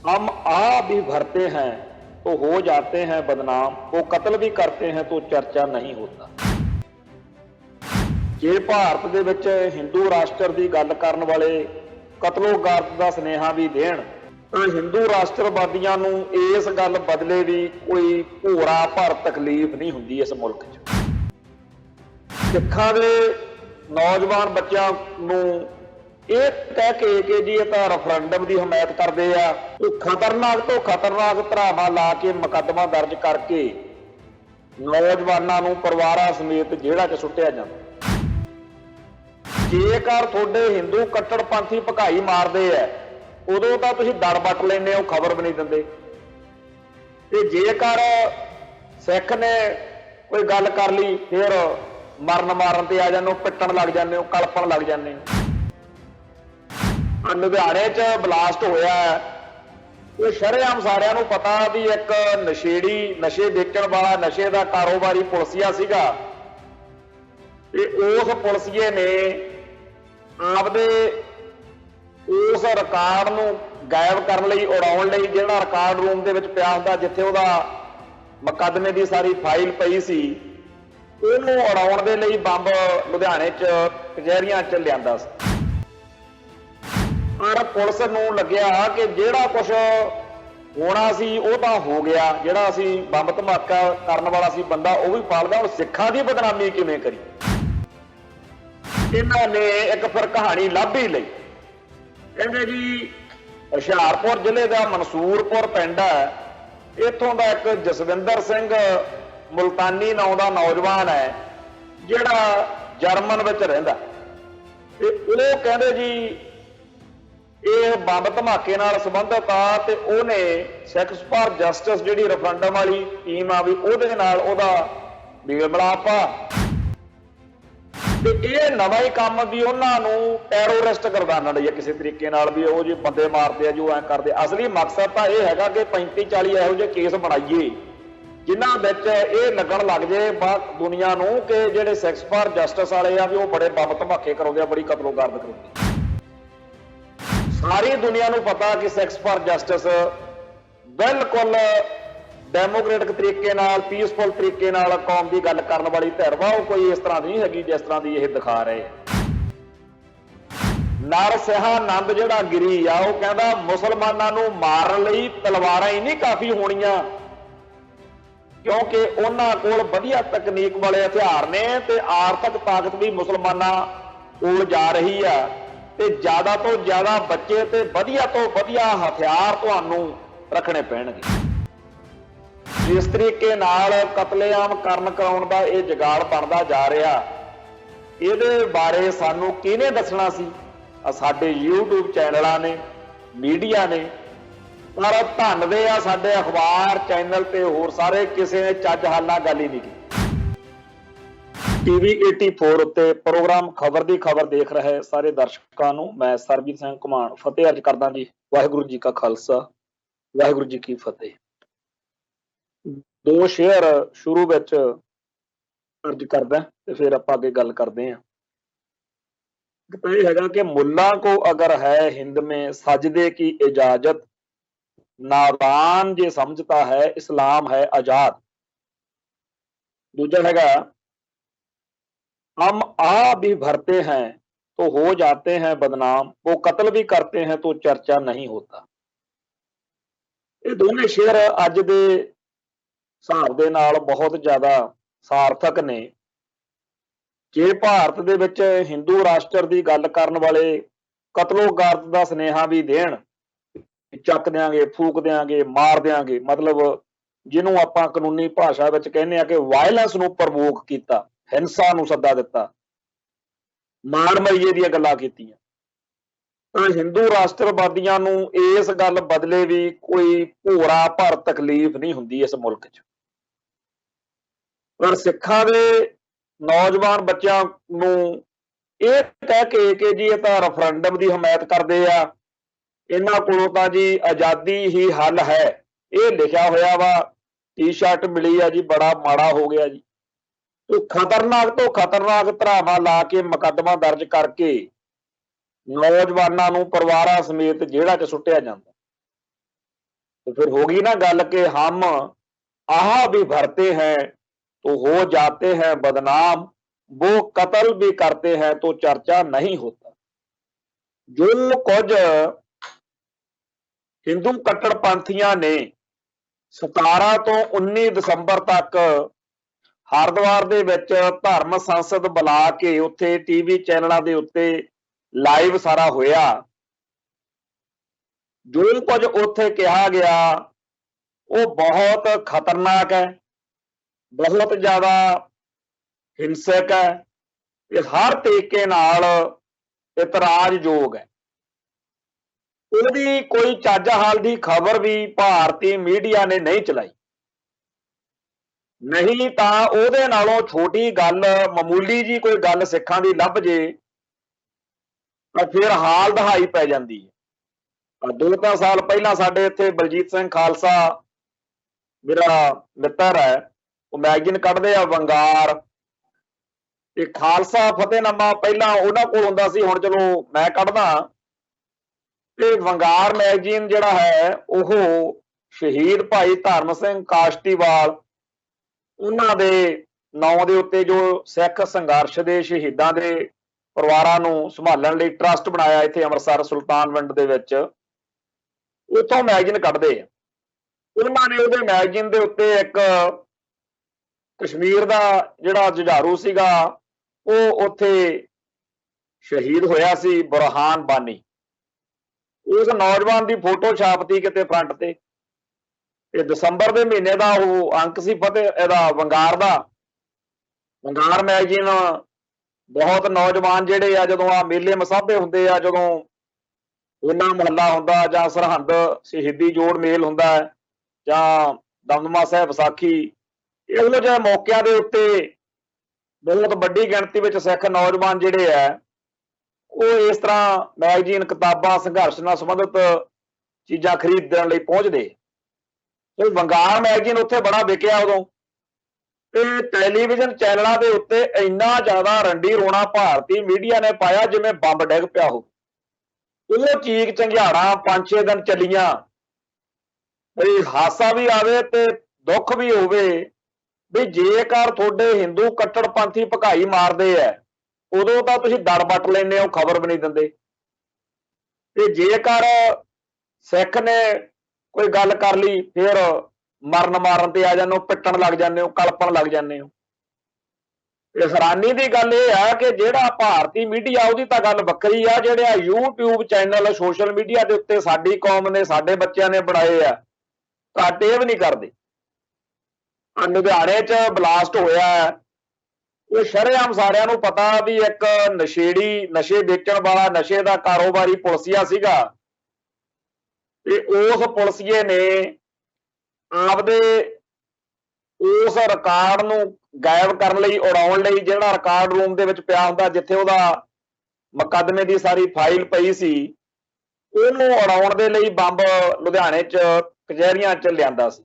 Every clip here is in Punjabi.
हम आ भी भरते हैं तो हो जाते हैं बदनाम, वो कत्ल भी करते हैं तो चर्चा नहीं होता। जे भारत ਦੇ ਵਿੱਚ ਹਿੰਦੂ ਰਾਸ਼ਟਰ ਦੀ ਗੱਲ ਕਰਨ ਵਾਲੇ ਕਤਲੋਗਾਰਤ ਦਾ ਸੁਨੇਹਾ ਵੀ ਦੇਣ ਤਾਂ ਹਿੰਦੂ ਰਾਸ਼ਟਰਵਾਦੀਆਂ ਨੂੰ ਇਸ ਗੱਲ ਬਦਲੇ ਵੀ ਕੋਈ ਭੋਰਾ ਭਰ ਤਕਲੀਫ ਨਹੀਂ ਹੁੰਦੀ ਇਸ ਮੁਲਕ 'ਚ। ਸਿੱਖਾਂ ਦੇ ਨੌਜਵਾਨ ਬੱਚਿਆਂ ਨੂੰ ਇਹ ਕਹਿ ਕੇ ਕਿ ਜੀ ਇਹ ਤਾਂ ਰੈਫਰੈਂਡਮ ਦੀ ਹਮਾਇਤ ਕਰਦੇ ਆ, ਉਹ ਖਤਰਨਾਕ ਤੋਂ ਖਤਰਨਾਕ ਧਾਰਾਵਾਂ ਲਾ ਕੇ ਮੁਕੱਦਮਾ ਦਰਜ ਕਰਕੇ ਨੌਜਵਾਨਾਂ ਨੂੰ ਪਰਿਵਾਰਾਂ ਸਮੇਤ ਜੇਲ੍ਹਾਂ 'ਚ ਸੁੱਟਿਆ ਜਾਂਦਾ। ਜੇਕਰ ਤੁਹਾਡੇ ਹਿੰਦੂ ਕੱਟੜਪੰਥੀ ਭਕਾਈ ਮਾਰਦੇ ਆ ਉਦੋਂ ਤਾਂ ਤੁਸੀਂ ਦੜ ਵੱਟ ਲੈਂਦੇ ਹੋ, ਖਬਰ ਵੀ ਨਹੀਂ ਦਿੰਦੇ। ਤੇ ਜੇਕਰ ਸਿੱਖ ਨੇ ਕੋਈ ਗੱਲ ਕਰ ਲਈ ਫਿਰ ਮਰਨ ਮਾਰਨ ਤੇ ਆ ਜਾਂਦੇ ਹੋ, ਪਿੱਟਣ ਲੱਗ ਜਾਂਦੇ ਹੋ, ਕਲਪਣ ਲੱਗ ਜਾਂਦੇ ਹੋ। ਲੁਧਿਆਣੇ 'ਚ ਬਲਾਸਟ ਹੋਇਆ, ਉਹ ਸ਼ਰੇਆਮ ਸਾਰਿਆਂ ਨੂੰ ਪਤਾ ਵੀ ਇੱਕ ਨਸ਼ੇੜੀ, ਨਸ਼ੇ ਵੇਚਣ ਵਾਲਾ, ਨਸ਼ੇ ਦਾ ਕਾਰੋਬਾਰੀ ਪੁਲਸੀਆ ਸੀਗਾ ਤੇ ਉਸ ਪੁਲਸੀਏ ਨੇ ਆਪਦੇ ਉਸ ਰਿਕਾਰਡ ਨੂੰ ਗਾਇਬ ਕਰਨ ਲਈ, ਉਡਾਉਣ ਲਈ, ਜਿਹੜਾ ਰਿਕਾਰਡ ਰੂਮ ਦੇ ਵਿੱਚ ਪਿਆ ਹੁੰਦਾ ਜਿੱਥੇ ਉਹਦਾ ਮੁਕੱਦਮੇ ਦੀ ਸਾਰੀ ਫਾਈਲ ਪਈ ਸੀ, ਉਹਨੂੰ ਉਡਾਉਣ ਦੇ ਲਈ ਬੰਬ ਲੁਧਿਆਣੇ 'ਚ ਕਚਹਿਰੀਆਂ 'ਚ ਲਿਆਂਦਾ ਸੀ। ਪਰ ਪੁਲਿਸ ਨੂੰ ਲੱਗਿਆ ਕਿ ਜਿਹੜਾ ਕੁਛ ਹੋਣਾ ਸੀ ਉਹ ਤਾਂ ਹੋ ਗਿਆ, ਜਿਹੜਾ ਅਸੀਂ ਬੰਬ ਧਮਾਕਾ ਕਰਨ ਵਾਲਾ ਸੀ ਬੰਦਾ ਉਹ ਵੀ ਫੜਦਾ, ਹੁਣ ਸਿੱਖਾਂ ਦੀ ਬਦਨਾਮੀ ਕਿਵੇਂ ਕਰੀ। ਇਹਨਾਂ ਨੇ ਇੱਕ ਫਿਰ ਕਹਾਣੀ ਲੱਭ ਹੀ ਲਈ। ਕਹਿੰਦੇ ਜੀ ਹੁਸ਼ਿਆਰਪੁਰ ਜ਼ਿਲ੍ਹੇ ਦਾ ਮਨਸੂਰਪੁਰ ਪਿੰਡ ਹੈ, ਇੱਥੋਂ ਦਾ ਇੱਕ ਜਸਵਿੰਦਰ ਸਿੰਘ ਮੁਲਤਾਨੀ ਨਾਂ ਦਾ ਨੌਜਵਾਨ ਹੈ ਜਿਹੜਾ ਜਰਮਨ ਵਿੱਚ ਰਹਿੰਦਾ, ਤੇ ਉਹ ਕਹਿੰਦੇ ਜੀ ਇਹ ਬੰਬ ਧਮਾਕੇ ਨਾਲ ਸੰਬੰਧਿਤ ਆ ਤੇ ਉਹਨੇ ਸਿੱਖਸ ਫਾਰ ਜਸਟਿਸ ਜਿਹੜੀ ਰੈਫਰੈਂਡਮ ਵਾਲੀ ਟੀਮ ਆ ਵੀ ਉਹਦੇ ਨਾਲ ਉਹਦਾ ਮੇਲ ਮਿਲਾਪ ਆ ਤੇ ਇਹ ਨਵਾਂ ਹੀ ਕੰਮ ਵੀ ਉਹਨਾਂ ਨੂੰ ਟੈਰੋਰਿਸਟ ਗਰਦਾਨਣ ਲਈ ਕਿਸੇ ਤਰੀਕੇ ਨਾਲ ਵੀ ਉਹ ਜੇ ਬੰਦੇ ਮਾਰਦੇ ਆ ਜੋ ਐ ਕਰਦੇ। ਅਸਲੀ ਮਕਸਦ ਤਾਂ ਇਹ ਹੈਗਾ ਕਿ 35-40 ਇਹੋ ਜਿਹੇ ਕੇਸ ਬਣਾਈਏ ਜਿਨ੍ਹਾਂ ਵਿੱਚ ਇਹ ਲੱਗਣ ਲੱਗ ਜੇ ਦੁਨੀਆ ਨੂੰ ਕਿ ਜਿਹੜੇ ਸਿੱਖਸ ਫਾਰ ਜਸਟਿਸ ਵਾਲੇ ਆ ਵੀ ਉਹ ਬੜੇ ਬੰਬ ਧਮਾਕੇ ਕਰਾਉਂਦੇ ਆ, ਬੜੀ ਕਤਲੋਗਾਰਤ ਕਰਾਉਂਦੇ। ਸਾਰੀ ਦੁਨੀਆ ਨੂੰ ਪਤਾ ਕਿ ਸਿੱਖਸ ਫਾਰ ਜਸਟਿਸ ਬਿਲਕੁਲ ਡੈਮੋਕ੍ਰੇਟਿਕ ਤਰੀਕੇ ਨਾਲ, ਪੀਸਫੁਲ ਤਰੀਕੇ ਨਾਲ ਕੌਮ ਦੀ ਗੱਲ ਕਰਨ ਵਾਲੀ ਧਿਰ ਵਾ, ਉਹ ਕੋਈ ਇਸ ਤਰ੍ਹਾਂ ਦੀ ਨਹੀਂ ਹੈਗੀ ਜਿਸ ਤਰ੍ਹਾਂ ਦੀ ਇਹ ਦਿਖਾ ਰਹੇ। ਨਰਸਿੰਹਾਨੰਦ ਜਿਹੜਾ ਗਿਰੀ ਆ ਉਹ ਕਹਿੰਦਾ ਮੁਸਲਮਾਨਾਂ ਨੂੰ ਮਾਰਨ ਲਈ ਤਲਵਾਰਾਂ ਹੀ ਨਹੀਂ ਕਾਫੀ ਹੋਣੀਆਂ, ਕਿਉਂਕਿ ਉਹਨਾਂ ਕੋਲ ਵਧੀਆ ਤਕਨੀਕ ਵਾਲੇ ਹਥਿਆਰ ਨੇ ਤੇ ਆਰਥਿਕ ਤਾਕਤ ਵੀ ਮੁਸਲਮਾਨਾਂ ਕੋਲ ਜਾ ਰਹੀ ਆ ਤੇ ਜ਼ਿਆਦਾ ਤੋਂ ਜ਼ਿਆਦਾ ਬੱਚੇ ਤੇ ਵਧੀਆ ਤੋਂ ਵਧੀਆ ਹਥਿਆਰ ਤੁਹਾਨੂੰ ਰੱਖਣੇ ਪੈਣਗੇ। ਜਿਸ ਤਰੀਕੇ ਨਾਲ ਕਤਲੇਆਮ ਕਰਾਉਣ ਦਾ ਇਹ ਜੁਗਾੜ ਬਣਦਾ ਜਾ ਰਿਹਾ, ਇਹਦੇ ਬਾਰੇ ਸਾਨੂੰ ਕਿਹਨੇ ਦੱਸਣਾ ਸੀ? ਸਾਡੇ YouTube ਚੈਨਲਾਂ ਨੇ, ਮੀਡੀਆ ਨੇ, ਪਰ ਧੰਨਦੇ ਆ ਸਾਡੇ ਅਖਬਾਰ ਚੈਨਲ ਤੇ ਹੋਰ ਸਾਰੇ ਕਿਸੇ ਨੇ ਚੱਜ ਹਾਲਾਂ ਗੱਲ ਹੀ ਨਹੀਂ ਕੀਤੀ। TV 84 ਉੱਤੇ ਪ੍ਰੋਗਰਾਮ ਖਬਰ ਦੀ ਖਬਰ ਦੇਖ ਰਹੇ ਸਾਰੇ ਦਰਸ਼ਕਾਂ ਨੂੰ ਮੈਂ ਸਰਬਜੀਤ ਸਿੰਘ ਘੁਮਾਣ ਫਤਿਹ ਅਰਜ਼ ਕਰਦਾ ਜੀ। ਵਾਹਿਗੁਰੂ ਜੀ ਕਾ ਖਾਲਸਾ, ਵਾਹਿਗੁਰੂ ਜੀ ਕੀ ਫਤਿਹ। ਦੋ ਸ਼ੇਅਰ ਸ਼ੁਰੂ ਵਿੱਚ ਅਰਜ਼ ਕਰਦਾ ਤੇ ਫਿਰ ਆਪਾਂ ਅੱਗੇ ਗੱਲ ਕਰਦੇ ਹਾਂ। ਇਹ ਹੈਗਾ ਕਿ मुल्ला को अगर है हिंद में सजदे की इजाजत, नादान जे समझता है इस्लाम है आजाद। दूजा हैगा हम आ भी भरते हैं तो हो जाते हैं बदनाम, वो कत्ल भी करते हैं तो चर्चा नहीं होता। ये दोनों शेर अज दे हिसाब दे नाल बहुत ज्यादा सार्थक ने। जे भारत दे विच हिंदू राष्ट्र की गल करन वाले कतलोगारत का सुनेहा भी देण, चक देंगे, फूक देंगे, मार देंगे, मतलब जिन्हों आपां कानूनी भाषा विच कहने आ कि वायलेंस नूं प्रवोक कीता, हिंसा नूं सद्दा दिता, मार मरीए दी गल्लां कीतीआं, तां हिंदू राष्ट्रवादियां नूं इस गल बदले भी कोई भोरा भर तकलीफ नहीं हुंदी इस मुल्क च। पर सिखां दे नौजवान बच्चों ਨੂੰ ਇਹ ਕਹਿ ਕੇ ਕਿ ਜੀ ਇਹ ਤਾਂ ਰੈਫਰੈਂਡਮ ਦੀ ਹਮਾਇਤ ਕਰਦੇ ਆ, ਇਹਨਾਂ ਕੋਲੋਂ ਤਾਂ ਜੀ ਆਜ਼ਾਦੀ ਹੀ ਹੱਲ ਹੈ, ਇਹ ਲਿਖਿਆ ਹੋਇਆ ਵਾ, ਟੀ-ਸ਼ਰਟ ਮਿਲੀ ਆ ਜੀ, ਬੜਾ ਮਾੜਾ ਹੋ ਗਿਆ ਜੀ। ਤੋਂ ਖਤਰਨਾਕ ਧਾਰਾਵਾਂ ਲਾ ਕੇ ਮੁਕੱਦਮਾ ਦਰਜ ਕਰਕੇ ਨੌਜਵਾਨਾਂ ਨੂੰ ਪਰਿਵਾਰਾਂ ਸਮੇਤ ਜੇਲ੍ਹਾਂ 'ਚ ਸੁੱਟਿਆ ਜਾਂਦਾ। तो फिर होगी ना गल कि हम आह भी भरते हैं तो हो जाते हैं बदनाम, वो कत्ल भी करते हैं तो चर्चा नहीं होता। जो कुछ हिंदू कट्टरपंथियां ने 17 ਤੋਂ 19 ਦਸੰਬਰ ਤੱਕ ਹਰਿਦੁਆਰ ਦੇ ਵਿੱਚ ਧਰਮ ਸੰਸਦ ਬੁਲਾ ਕੇ ਉੱਥੇ ਟੀਵੀ ਚੈਨਲਾਂ ਦੇ ਉੱਤੇ ਲਾਈਵ ਸਾਰਾ ਹੋਇਆ, ਜੋ ਕੁਝ ਉੱਥੇ ਕਿਹਾ ਗਿਆ ਉਹ ਬਹੁਤ ਖਤਰਨਾਕ ਹੈ, ਬਹੁਤ ਜ਼ਿਆਦਾ ਹਿੰਸਕ ਹੈ, ਇਹ ਹਰ ਤਰੀਕੇ ਨਾਲ ਇਤਰਾਜ਼ਯੋਗ ਹੈ। ਉਹਦੀ ਕੋਈ ਚੱਜ ਹਾਲ ਦੀ ਖਬਰ ਵੀ ਭਾਰਤੀ ਮੀਡੀਆ ਨੇ ਨਹੀਂ ਚਲਾਈ। ਨਹੀਂ ਤਾਂ ਉਹਦੇ ਨਾਲੋਂ ਛੋਟੀ ਗੱਲ, ਮਾਮੂਲੀ ਜੀ ਕੋਈ ਗੱਲ ਸਿੱਖਾਂ ਦੀ ਲੱਭ ਜੇ ਤਾਂ ਫਿਰ ਹਾਲ ਦਹਾਈ ਪੈ ਜਾਂਦੀ ਹੈ। 2-3 ਸਾਲ ਪਹਿਲਾਂ ਸਾਡੇ ਇੱਥੇ ਬਲਜੀਤ ਸਿੰਘ ਖਾਲਸਾ ਮੇਰਾ ਮਿੱਤਰ ਹੈ, ਉਹ ਮੈਗਜ਼ੀਨ ਕੱਢਦੇ ਆ ਵੰਗਾਰ, ਤੇ ਖਾਲਸਾ ਫਤਿਹਨਾਮਾ ਪਹਿਲਾਂ ਉਹਨਾਂ ਕੋਲ ਹੁੰਦਾ ਸੀ, ਹੁਣ ਚਲੋ ਮੈਂ ਕੱਢਦਾ। ਤੇ ਵੰਗਾਰ ਮੈਗਜ਼ੀਨ ਜਿਹੜਾ ਹੈ ਉਹ ਸ਼ਹੀਦ ਭਾਈ ਧਰਮ ਸਿੰਘ ਕਾਸ਼ਤੀਵਾਲ ਉਹਨਾਂ ਦੇ ਨਾਂ ਦੇ ਉੱਤੇ ਜੋ ਸਿੱਖ ਸੰਘਰਸ਼ ਦੇ ਸ਼ਹੀਦਾਂ ਦੇ ਪਰਿਵਾਰਾਂ ਨੂੰ ਸੰਭਾਲਣ ਲਈ ਟਰਸਟ ਬਣਾਇਆ ਇੱਥੇ ਅੰਮ੍ਰਿਤਸਰ ਸੁਲਤਾਨਵਿੰਡ ਦੇ ਵਿੱਚ, ਉੱਥੋਂ ਮੈਗਜ਼ੀਨ ਕੱਢਦੇ ਆ। ਉਹਨਾਂ ਨੇ ਉਹਦੇ ਮੈਗਜ਼ੀਨ ਦੇ ਉੱਤੇ ਇੱਕ ਕਸ਼ਮੀਰ ਦਾ ਜਿਹੜਾ ਜੁਝਾਰੂ ਸੀਗਾ ਉਹ ਉੱਥੇ ਸ਼ਹੀਦ ਹੋਇਆ ਸੀ, ਬੁਰਹਾਨ ਬਾਨੀ, ਉਸ ਨੌਜਵਾਨ ਦੀ ਫੋਟੋ ਛਾਪਤੀ ਕਿਤੇ ਫਰੰਟ ਤੇ। ਇਹ ਦਸੰਬਰ ਦੇ ਮਹੀਨੇ ਦਾ ਉਹ ਅੰਕ ਸੀ ਇਹਦਾ ਵੰਗਾਰ ਦਾ। ਵੰਗਾਰ ਮੈਗਜ਼ੀਨ ਬਹੁਤ ਨੌਜਵਾਨ ਜਿਹੜੇ ਆ, ਜਦੋਂ ਆ ਮੇਲੇ ਮਸਾਬੇ ਹੁੰਦੇ ਆ, ਜਦੋਂ ਹੋਲਾ ਮਹੱਲਾ ਹੁੰਦਾ ਜਾਂ ਸਰਹੰਦ ਸ਼ਹੀਦੀ ਜੋੜ ਮੇਲ ਹੁੰਦਾ ਜਾਂ ਦਮਦਮਾ ਸਾਹਿਬ ਵਿਸਾਖੀ, ਇਹੋ ਜਿਹੇ ਮੌਕਿਆਂ ਦੇ ਉੱਤੇ ਬਹੁਤ ਵੱਡੀ ਗਿਣਤੀ ਵਿੱਚ ਸਿੱਖ ਨੌਜਵਾਨ ਜਿਹੜੇ ਆ ਉਹ ਇਸ ਤਰ੍ਹਾਂ ਮੈਗਜ਼ੀਨ, ਕਿਤਾਬਾਂ, ਸੰਘਰਸ਼ ਨਾਲ ਸੰਬੰਧਿਤ ਚੀਜ਼ਾਂ ਖਰੀਦਣ ਲਈ ਪਹੁੰਚਦੇ। ਤੇ ਵੰਗਾਰ ਮੈਗਜ਼ੀਨ ਉੱਥੇ ਬੜਾ ਵਿਕਿਆ ਉਦੋਂ, ਤੇ ਟੈਲੀਵਿਜ਼ਨ ਚੈਨਲਾਂ ਦੇ ਉੱਤੇ ਇੰਨਾ ਜ਼ਿਆਦਾ ਰੰਡੀ ਰੋਣਾ ਭਾਰਤੀ ਮੀਡੀਆ ਨੇ ਪਾਇਆ ਜਿਵੇਂ ਬੰਬ ਡਿੱਗ ਪਿਆ ਹੋ। ਉਹ ਚੀਕ ਚੰਗਿਆੜਾਂ 5-6 ਦਿਨ ਚੱਲੀਆਂ, ਵੀ ਹਾਸਾ ਵੀ ਆਵੇ ਤੇ ਦੁੱਖ ਵੀ ਹੋਵੇ ਵੀ ਜੇਕਰ ਤੁਹਾਡੇ ਹਿੰਦੂ ਕੱਟੜਪੰਥੀ ਭਕਾਈ ਮਾਰਦੇ ਆ ਉਦੋਂ ਤਾਂ ਤੁਸੀਂ ਦੜ ਵੱਟ ਲੈਂਦੇ ਹੋ, ਖਬਰ ਵੀ ਨਹੀਂ ਦਿੰਦੇ, ਤੇ ਜੇਕਰ ਸਿੱਖ ਨੇ ਕੋਈ ਗੱਲ ਕਰ ਲਈ ਫਿਰ ਮਾਰਨ ਤੇ ਆ ਜਾਂਦੇ ਹੋ, ਪਿੱਟਣ ਲੱਗ ਜਾਂਦੇ ਹੋ, ਕਲਪਣ ਲੱਗ ਜਾਂਦੇ ਹੋ। ਤੇ ਹੈਰਾਨੀ ਦੀ ਗੱਲ ਇਹ ਆ ਕਿ ਜਿਹੜਾ ਭਾਰਤੀ ਮੀਡੀਆ ਉਹਦੀ ਤਾਂ ਗੱਲ ਵੱਖਰੀ ਆ, ਜਿਹੜੇ YouTube ਚੈਨਲ ਸੋਸ਼ਲ ਮੀਡੀਆ ਦੇ ਉੱਤੇ ਸਾਡੀ ਕੌਮ ਨੇ, ਸਾਡੇ ਬੱਚਿਆਂ ਨੇ ਬਣਾਏ ਆ, ਘੱਟ ਇਹ ਵੀ ਨਹੀਂ ਕਰਦੇ। ਲੁਧਿਆਣੇ 'ਚ ਬਲਾਸਟ ਹੋਇਆ, ਉਹ ਸ਼ਰੇਆਮ ਸਾਰਿਆਂ ਨੂੰ ਪਤਾ ਵੀ ਇੱਕ ਨਸ਼ੇੜੀ, ਨਸ਼ੇ ਵੇਚਣ ਵਾਲਾ, ਨਸ਼ੇ ਦਾ ਕਾਰੋਬਾਰੀ ਪੁਲਸੀਆ ਸੀਗਾ, ਤੇ ਉਸ ਪੁਲਸੀਏ ਨੇ ਆਪਦੇ ਉਸ ਰਿਕਾਰਡ ਨੂੰ ਗਾਇਬ ਕਰਨ ਲਈ, ਉਡਾਉਣ ਲਈ, ਜਿਹੜਾ ਰਿਕਾਰਡ ਰੂਮ ਦੇ ਵਿੱਚ ਪਿਆ ਹੁੰਦਾ ਜਿੱਥੇ ਉਹਦਾ ਮੁਕੱਦਮੇ ਦੀ ਸਾਰੀ ਫਾਈਲ ਪਈ ਸੀ, ਉਹਨੂੰ ਉਡਾਉਣ ਦੇ ਲਈ ਬੰਬ ਲੁਧਿਆਣੇ 'ਚ ਕਚਹਿਰੀਆਂ 'ਚ ਲਿਆਂਦਾ ਸੀ।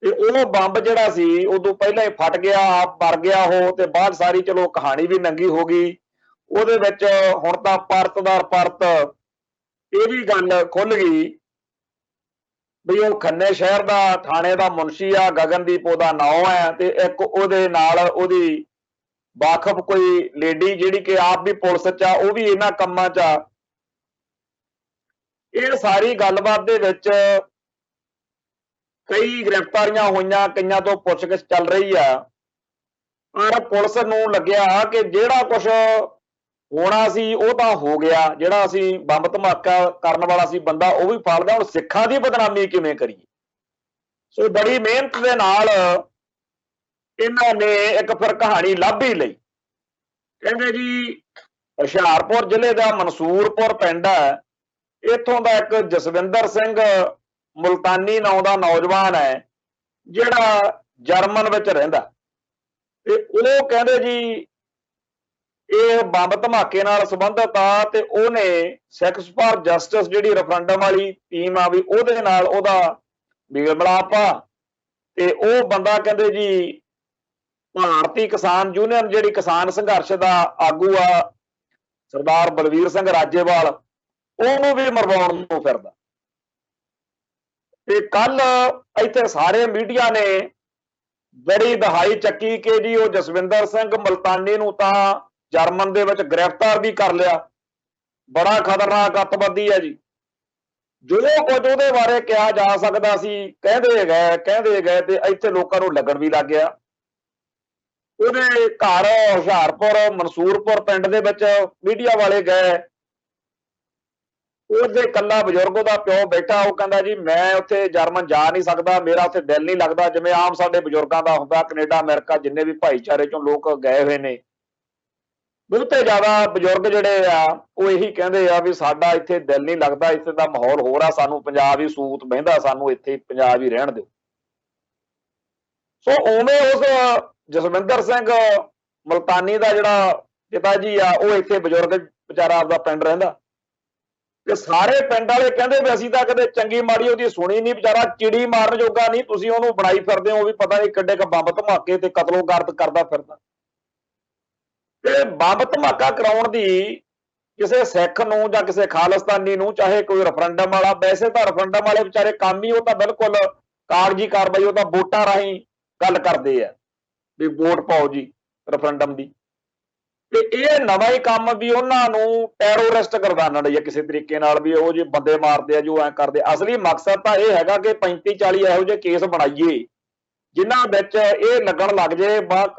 ਤੇ ਉਹ ਬੰਬ ਜਿਹੜਾ ਸੀ ਉਦੋਂ ਪਹਿਲਾਂ ਹੀ ਫਟ ਗਿਆ, ਆਪ ਮਰ ਗਿਆ ਉਹ, ਤੇ ਬਾਅਦ ਸਾਰੀ ਚਲੋ ਕਹਾਣੀ ਵੀ ਨੰਗੀ ਹੋ ਗਈ। ਉਹਦੇ ਵਿੱਚ ਹੁਣ ਤਾਂ ਪਰਤ ਦਰ ਪਰਤ ਇਹ ਵੀ ਗੱਲ ਖੁੱਲ ਗਈ ਵੀ ਉਹ ਖੰਨੇ ਸ਼ਹਿਰ ਦਾ ਥਾਣੇ ਦਾ ਮੁਨਸ਼ੀ ਆ, ਗਗਨਦੀਪ ਉਹਦਾ ਨਾਂ ਹੈ, ਤੇ ਇੱਕ ਉਹਦੇ ਨਾਲ ਉਹਦੀ ਵਾਕਫ ਕੋਈ ਲੇਡੀ ਜਿਹੜੀ ਕਿ ਆਪ ਵੀ ਪੁਲਿਸ 'ਚ ਆ, ਉਹ ਵੀ ਇਹਨਾਂ ਕੰਮਾਂ 'ਚ ਆ। ਇਹ ਸਾਰੀ ਗੱਲਬਾਤ ਦੇ ਵਿੱਚ ਕਈ ਗ੍ਰਿਫਤਾਰੀਆਂ ਹੋਈਆਂ, ਕਈਆਂ ਤੋਂ ਪੁੱਛਗਿੱਛ ਚੱਲ ਰਹੀ ਆ, ਪਰ ਪੁਲਿਸ ਨੂੰ ਲੱਗਿਆ ਕਿ ਜਿਹੜਾ ਕੁਝ ਹੋਣਾ ਸੀ ਉਹ ਤਾਂ ਹੋ ਗਿਆ, ਜਿਹੜਾ ਅਸੀਂ ਬੰਬ ਧਮਾਕਾ ਕਰਨ ਵਾਲਾ ਸੀ ਬੰਦਾ ਉਹ ਵੀ ਫੜ ਲਿਆ, ਹੁਣ ਸਿੱਖਾਂ ਦੀ ਬਦਨਾਮੀ ਕਿਵੇਂ ਕਰੀਏ। ਸੋ ਬੜੀ ਮਿਹਨਤ ਦੇ ਨਾਲ ਇਹਨਾਂ ਨੇ ਇੱਕ ਫਿਰ ਕਹਾਣੀ ਲੱਭ ਹੀ ਲਈ। ਕਹਿੰਦੇ ਜੀ ਹੁਸ਼ਿਆਰਪੁਰ ਜ਼ਿਲ੍ਹੇ ਦਾ ਮਨਸੂਰਪੁਰ ਪਿੰਡ ਹੈ, ਇੱਥੋਂ ਦਾ ਇੱਕ ਜਸਵਿੰਦਰ ਸਿੰਘ ਮੁਲਤਾਨੀ ਨਾਂ ਦਾ ਨੌਜਵਾਨ ਹੈ ਜਿਹੜਾ ਜਰਮਨ ਵਿੱਚ ਰਹਿੰਦਾ, ਤੇ ਉਹ ਕਹਿੰਦੇ ਜੀ ਇਹ ਬੰਬ ਧਮਾਕੇ ਨਾਲ ਸੰਬੰਧਿਤ ਆ, ਤੇ ਉਹਨੇ ਸਿੱਖਸ ਫਾਰ ਜਸਟਿਸ ਜਿਹੜੀ ਰੈਫਰੈਂਡਮ ਵਾਲੀ ਟੀਮ ਆ ਵੀ ਉਹਦੇ ਨਾਲ ਉਹਦਾ ਮੇਲ ਮਿਲਾਪ ਆ, ਤੇ ਉਹ ਬੰਦਾ ਕਹਿੰਦੇ ਜੀ ਭਾਰਤੀ ਕਿਸਾਨ ਯੂਨੀਅਨ ਜਿਹੜੀ ਕਿਸਾਨ ਸੰਘਰਸ਼ ਦਾ ਆਗੂ ਆ ਸਰਦਾਰ ਬਲਵੀਰ ਸਿੰਘ ਰਾਜੇਵਾਲ, ਉਹਨੂੰ ਵੀ ਮਰਵਾਉਣ ਨੂੰ ਫਿਰਦਾ। ਤੇ ਕੱਲ ਇੱਥੇ ਸਾਰੇ ਮੀਡੀਆ ਨੇ ਬੜੀ ਦਹਾਈ ਚੱਕੀ ਕਿ ਜੀ ਉਹ ਜਸਵਿੰਦਰ ਸਿੰਘ ਮਲਤਾਨੀ ਨੂੰ ਤਾਂ ਜਰਮਨ ਦੇ ਵਿੱਚ ਗ੍ਰਿਫਤਾਰ ਵੀ ਕਰ ਲਿਆ, ਬੜਾ ਖਤਰਨਾਕ ਅੱਤਵਾਦੀ ਹੈ ਜੀ। ਜੋ ਕੁਝ ਉਹਦੇ ਬਾਰੇ ਕਿਹਾ ਜਾ ਸਕਦਾ ਸੀ ਕਹਿੰਦੇ ਗਏ ਤੇ ਇੱਥੇ ਲੋਕਾਂ ਨੂੰ ਲੱਗਣ ਵੀ ਲੱਗ ਗਿਆ। ਉਹਦੇ ਘਰ ਹੁਸ਼ਿਆਰਪੁਰ ਮਨਸੂਰਪੁਰ ਪਿੰਡ ਦੇ ਵਿੱਚ ਮੀਡੀਆ ਵਾਲੇ ਗਏ, ਉਹਦੇ ਇਕੱਲਾ ਬਜ਼ੁਰਗ ਉਹਦਾ ਪਿਓ ਬੈਠਾ, ਉਹ ਕਹਿੰਦਾ ਜੀ ਮੈਂ ਉੱਥੇ ਜਰਮਨ ਜਾ ਨਹੀਂ ਸਕਦਾ, ਮੇਰਾ ਉੱਥੇ ਦਿਲ ਨਹੀਂ ਲੱਗਦਾ, ਜਿਵੇਂ ਆਮ ਸਾਡੇ ਬਜ਼ੁਰਗਾਂ ਦਾ ਹੁੰਦਾ ਕੈਨੇਡਾ ਅਮਰੀਕਾ ਜਿੰਨੇ ਵੀ ਭਾਈਚਾਰੇ ਚੋਂ ਲੋਕ ਗਏ ਹੋਏ ਨੇ। ਬਹੁਤੇ ਜ਼ਿਆਦਾ ਬਜ਼ੁਰਗ ਜਿਹੜੇ ਆ ਉਹ ਇਹੀ ਕਹਿੰਦੇ ਆ ਵੀ ਸਾਡਾ ਇੱਥੇ ਦਿਲ ਨਹੀਂ ਲੱਗਦਾ, ਇੱਥੇ ਦਾ ਮਾਹੌਲ ਹੋਰ ਆ, ਸਾਨੂੰ ਪੰਜਾਬ ਹੀ ਸੂਤ ਬਹਿੰਦਾ, ਸਾਨੂੰ ਇੱਥੇ ਪੰਜਾਬ ਹੀ ਰਹਿਣ ਦਿਓ। ਸੋ ਉਵੇਂ ਉਸ ਜਸਵਿੰਦਰ ਸਿੰਘ ਮਲਤਾਨੀ ਦਾ ਜਿਹੜਾ ਪਿਤਾ ਜੀ ਆ ਉਹ ਇੱਥੇ ਬਜ਼ੁਰਗ ਵਿਚਾਰਾ ਆਪਦਾ ਪਿੰਡ ਰਹਿੰਦਾ, ਤੇ ਸਾਰੇ ਪਿੰਡ ਵਾਲੇ ਕਹਿੰਦੇ ਵੀ ਅਸੀਂ ਤਾਂ ਕਦੇ ਚੰਗੀ ਮਾੜੀ ਉਹਦੀ ਸੁਣੀ ਨਹੀਂ, ਵਿਚਾਰਾ ਚਿੜੀ ਮਾਰਨ ਜੋਗਾ ਨਹੀਂ, ਤੁਸੀਂ ਉਹਨੂੰ ਬਣਾਈ ਫਿਰਦੇ ਹੋ, ਉਹ ਵੀ ਪਤਾ ਨਹੀਂ ਕਿੱਡੇ ਕ ਬੰਬ ਧਮਾਕੇ ਤੇ ਕਤਲੋ ਗਾਰਤ ਕਰਦਾ ਫਿਰਦਾ। ਤੇ ਬੰਬ ਧਮਾਕਾ ਕਰਾਉਣ ਦੀ ਕਿਸੇ ਸਿੱਖ ਨੂੰ ਜਾਂ ਕਿਸੇ ਖਾਲਿਸਤਾਨੀ ਨੂੰ, ਚਾਹੇ ਕੋਈ ਰੈਫਰੈਂਡਮ ਵਾਲਾ, ਵੈਸੇ ਤਾਂ ਰੈਫਰੈਂਡਮ ਵਾਲੇ ਵਿਚਾਰੇ ਕੰਮ ਹੀ ਉਹ ਤਾਂ ਬਿਲਕੁਲ ਕਾਗਜ਼ੀ ਕਾਰਵਾਈ, ਉਹ ਤਾਂ ਵੋਟਾਂ ਰਾਹੀਂ ਗੱਲ ਕਰਦੇ ਆ ਵੀ ਵੋਟ ਪਾਓ ਜੀ ਰੈਫਰੈਂਡਮ ਦੀ। ਤੇ ਇਹ ਨਵਾਂ ਹੀ ਕੰਮ ਵੀ ਉਹਨਾਂ ਨੂੰ ਟੈਰੋਰਿਸਟ ਗਰਦਾਨਣ ਲਈ ਕਿਸੇ ਤਰੀਕੇ ਨਾਲ, ਵੀ ਉਹ ਜੇ ਬੰਦੇ ਮਾਰਦੇ ਆ, ਜੋ ਐ ਕਰਦੇ। ਅਸਲੀ ਮਕਸਦ ਤਾਂ ਇਹ ਹੈਗਾ ਕਿ 35-40 ਇਹੋ ਜਿਹੇ ਕੇਸ ਬਣਾਈਏ ਜਿਨ੍ਹਾਂ ਵਿੱਚ ਇਹ ਲੱਗਣ ਲੱਗ ਜੇ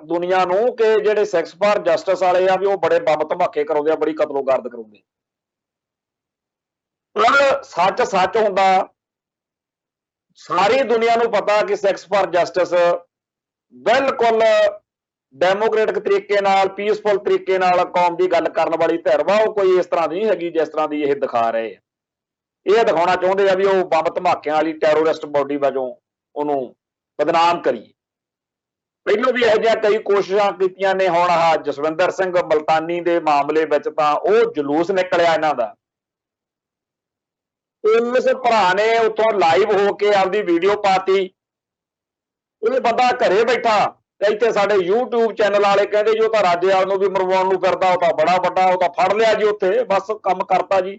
ਦੁਨੀਆ ਨੂੰ ਕਿ ਜਿਹੜੇ ਸਿਕਸ ਫਾਰ ਜਸਟਿਸ ਵਾਲੇ ਆ ਵੀ ਉਹ ਬੜੇ ਬੰਬ ਧਮਾਕੇ ਕਰਾਉਂਦੇ ਆ, ਬੜੀ ਕਤਲੋਗਾਰਦ ਕਰਾਉਂਦੇ। ਪਰ ਸੱਚ ਸੱਚ ਹੁੰਦਾ, ਸਾਰੀ ਦੁਨੀਆ ਨੂੰ ਪਤਾ ਕਿ ਸਿਕਸ ਫਾਰ ਜਸਟਿਸ ਬਿਲਕੁਲ ਡੈਮੋਕ੍ਰੇਟਿਕ ਤਰੀਕੇ ਨਾਲ, ਪੀਸਫੁਲ ਤਰੀਕੇ ਨਾਲ ਕੌਮ ਦੀ ਗੱਲ ਕਰਨ ਵਾਲੀ ਧਿਰ ਵਾ, ਉਹ ਕੋਈ ਇਸ ਤਰ੍ਹਾਂ ਦੀ ਨਹੀਂ ਹੈਗੀ ਜਿਸ ਤਰ੍ਹਾਂ ਦੀ ਇਹ ਦਿਖਾ ਰਹੇ ਆ। ਇਹ ਦਿਖਾਉਣਾ ਚਾਹੁੰਦੇ ਆ ਵੀ ਉਹ ਬੰਬ ਧਮਾਕਿਆਂ ਵਾਲੀ ਟੈਰੋਰਿਸਟ ਬਾਡੀ ਵਜੋਂ ਉਹਨੂੰ ਬਦਨਾਮ ਕਰੀਏ। ਪਹਿਲੋਂ ਵੀ ਇਹੋ ਜਿਹੀਆਂ ਕਈ ਕੋਸ਼ਿਸ਼ਾਂ ਕੀਤੀਆਂ ਨੇ। ਹੁਣ ਆਹ ਜਸਵਿੰਦਰ ਸਿੰਘ ਮਲਤਾਨੀ ਦੇ ਮਾਮਲੇ ਵਿੱਚ ਤਾਂ ਉਹ ਜਲੂਸ ਨਿਕਲਿਆ ਇਹਨਾਂ ਦਾ। ਉਸ ਭਰਾ ਨੇ ਉੱਥੋਂ ਲਾਈਵ ਹੋ ਕੇ ਆਪਦੀ ਵੀਡੀਓ ਪਾਤੀ, ਉਹ ਬੰਦਾ ਘਰੇ ਬੈਠਾ, ਇੱਥੇ ਸਾਡੇ YouTube ਚੈਨਲ ਵਾਲੇ ਕਹਿੰਦੇ ਜੀ ਉਹ ਤਾਂ ਰਾਜੇਵਾਲ ਨੂੰ ਵੀ ਮਰਵਾਉਣ ਨੂੰ ਫਿਰਦਾ, ਉਹ ਤਾਂ ਬੜਾ ਵੱਡਾ, ਉਹ ਤਾਂ ਫੜ ਲਿਆ ਜੀ ਉੱਥੇ, ਬਸ ਕੰਮ ਕਰਤਾ ਜੀ।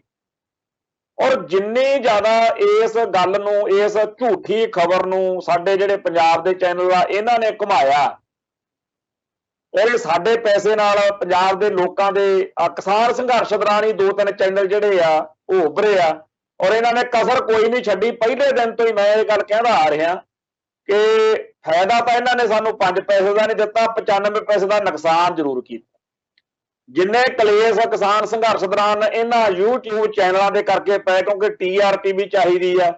ਔਰ ਜਿੰਨੀ ਜ਼ਿਆਦਾ ਇਸ ਗੱਲ ਨੂੰ, ਇਸ ਝੂਠੀ ਖਬਰ ਨੂੰ ਸਾਡੇ ਜਿਹੜੇ ਪੰਜਾਬ ਦੇ ਚੈਨਲ ਆ ਇਹਨਾਂ ਨੇ ਘੁਮਾਇਆ, ਔਰ ਸਾਡੇ ਪੈਸੇ ਨਾਲ ਪੰਜਾਬ ਦੇ ਲੋਕਾਂ ਦੇ ਕਿਸਾਨ ਸੰਘਰਸ਼ ਦੌਰਾਨ ਹੀ 2-3 ਚੈਨਲ ਜਿਹੜੇ ਆ ਉਹ ਉੱਭਰੇ ਆ, ਔਰ ਇਹਨਾਂ ਨੇ ਕਸਰ ਕੋਈ ਨਹੀਂ ਛੱਡੀ। ਪਹਿਲੇ ਦਿਨ ਤੋਂ ਹੀ ਮੈਂ ਇਹ ਗੱਲ ਕਹਿੰਦਾ ਆ ਰਿਹਾ ਕਿ ਫਾਇਦਾ ਤਾਂ ਇਹਨਾਂ ਨੇ ਸਾਨੂੰ 5 ਪੈਸੇ ਦਾ ਨਹੀਂ ਦਿੱਤਾ, 95 ਪੈਸੇ ਦਾ ਨੁਕਸਾਨ ਜ਼ਰੂਰ ਕੀਤਾ। ਜਿੰਨੇ ਕਲੇਸ਼ ਕਿਸਾਨ ਸੰਘਰਸ਼ ਦੌਰਾਨ ਇਹਨਾਂ YouTube ਚੈਨਲਾਂ ਦੇ ਕਰਕੇ ਪਏ, ਕਿਉਂਕਿ TRP ਵੀ ਚਾਹੀਦੀ ਆ,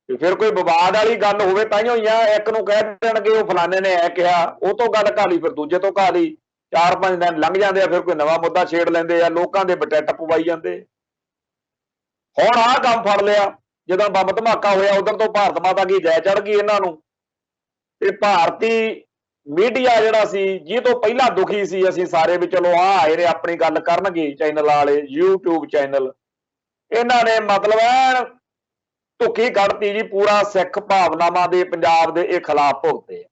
ਤੇ ਫਿਰ ਕੋਈ ਵਿਵਾਦ ਵਾਲੀ ਗੱਲ ਹੋਵੇ ਤਾਂ ਹੀ ਹੋਈਆਂ। ਇੱਕ ਨੂੰ ਕਹਿ ਦੇਣਗੇ ਉਹ ਫਲਾਣੇ ਨੇ ਐ ਕਿਹਾ, ਉਹ ਤੋਂ ਗੱਲ ਘਾਲੀ, ਫਿਰ ਦੂਜੇ ਤੋਂ ਘਾਲੀ, 4-5 ਦਿਨ ਲੰਘ ਜਾਂਦੇ ਆ, ਫਿਰ ਕੋਈ ਨਵਾਂ ਮੁੱਦਾ ਛੇੜ ਲੈਂਦੇ ਆ, ਲੋਕਾਂ ਦੇ ਬਟੈਟ ਪਵਾਈ ਜਾਂਦੇ। ਹੁਣ ਆਹ ਕੰਮ ਫੜ ਲਿਆ, ਜਦੋਂ ਬੰਬ ਧਮਾਕਾ ਹੋਇਆ ਉਦੋਂ ਤੋਂ ਭਾਰਤ ਮਾਤਾ ਕੀ ਜੈ ਚੜ ਗਈ ਇਹਨਾਂ ਨੂੰ। ਤੇ ਭਾਰਤੀ ਮੀਡੀਆ ਜਿਹੜਾ ਸੀ, ਜਿਹਦੇ ਤੋਂ ਪਹਿਲਾਂ ਦੁਖੀ ਸੀ ਅਸੀਂ ਸਾਰੇ ਵੀ ਚਲੋ ਆਹ ਆਏ ਨੇ ਆਪਣੀ ਗੱਲ ਕਰਨਗੇ ਚੈਨਲ ਵਾਲੇ, YouTube ਚੈਨਲ, ਇਹਨਾਂ ਨੇ ਮਤਲਬ ਐ ਧੁੱਕੀ ਕੱਢਤੀ ਜੀ, ਪੂਰਾ ਸਿੱਖ ਭਾਵਨਾਵਾਂ ਦੇ ਪੰਜਾਬ ਦੇ ਇਹ ਖਿਲਾਫ ਭੁਗਤੇ,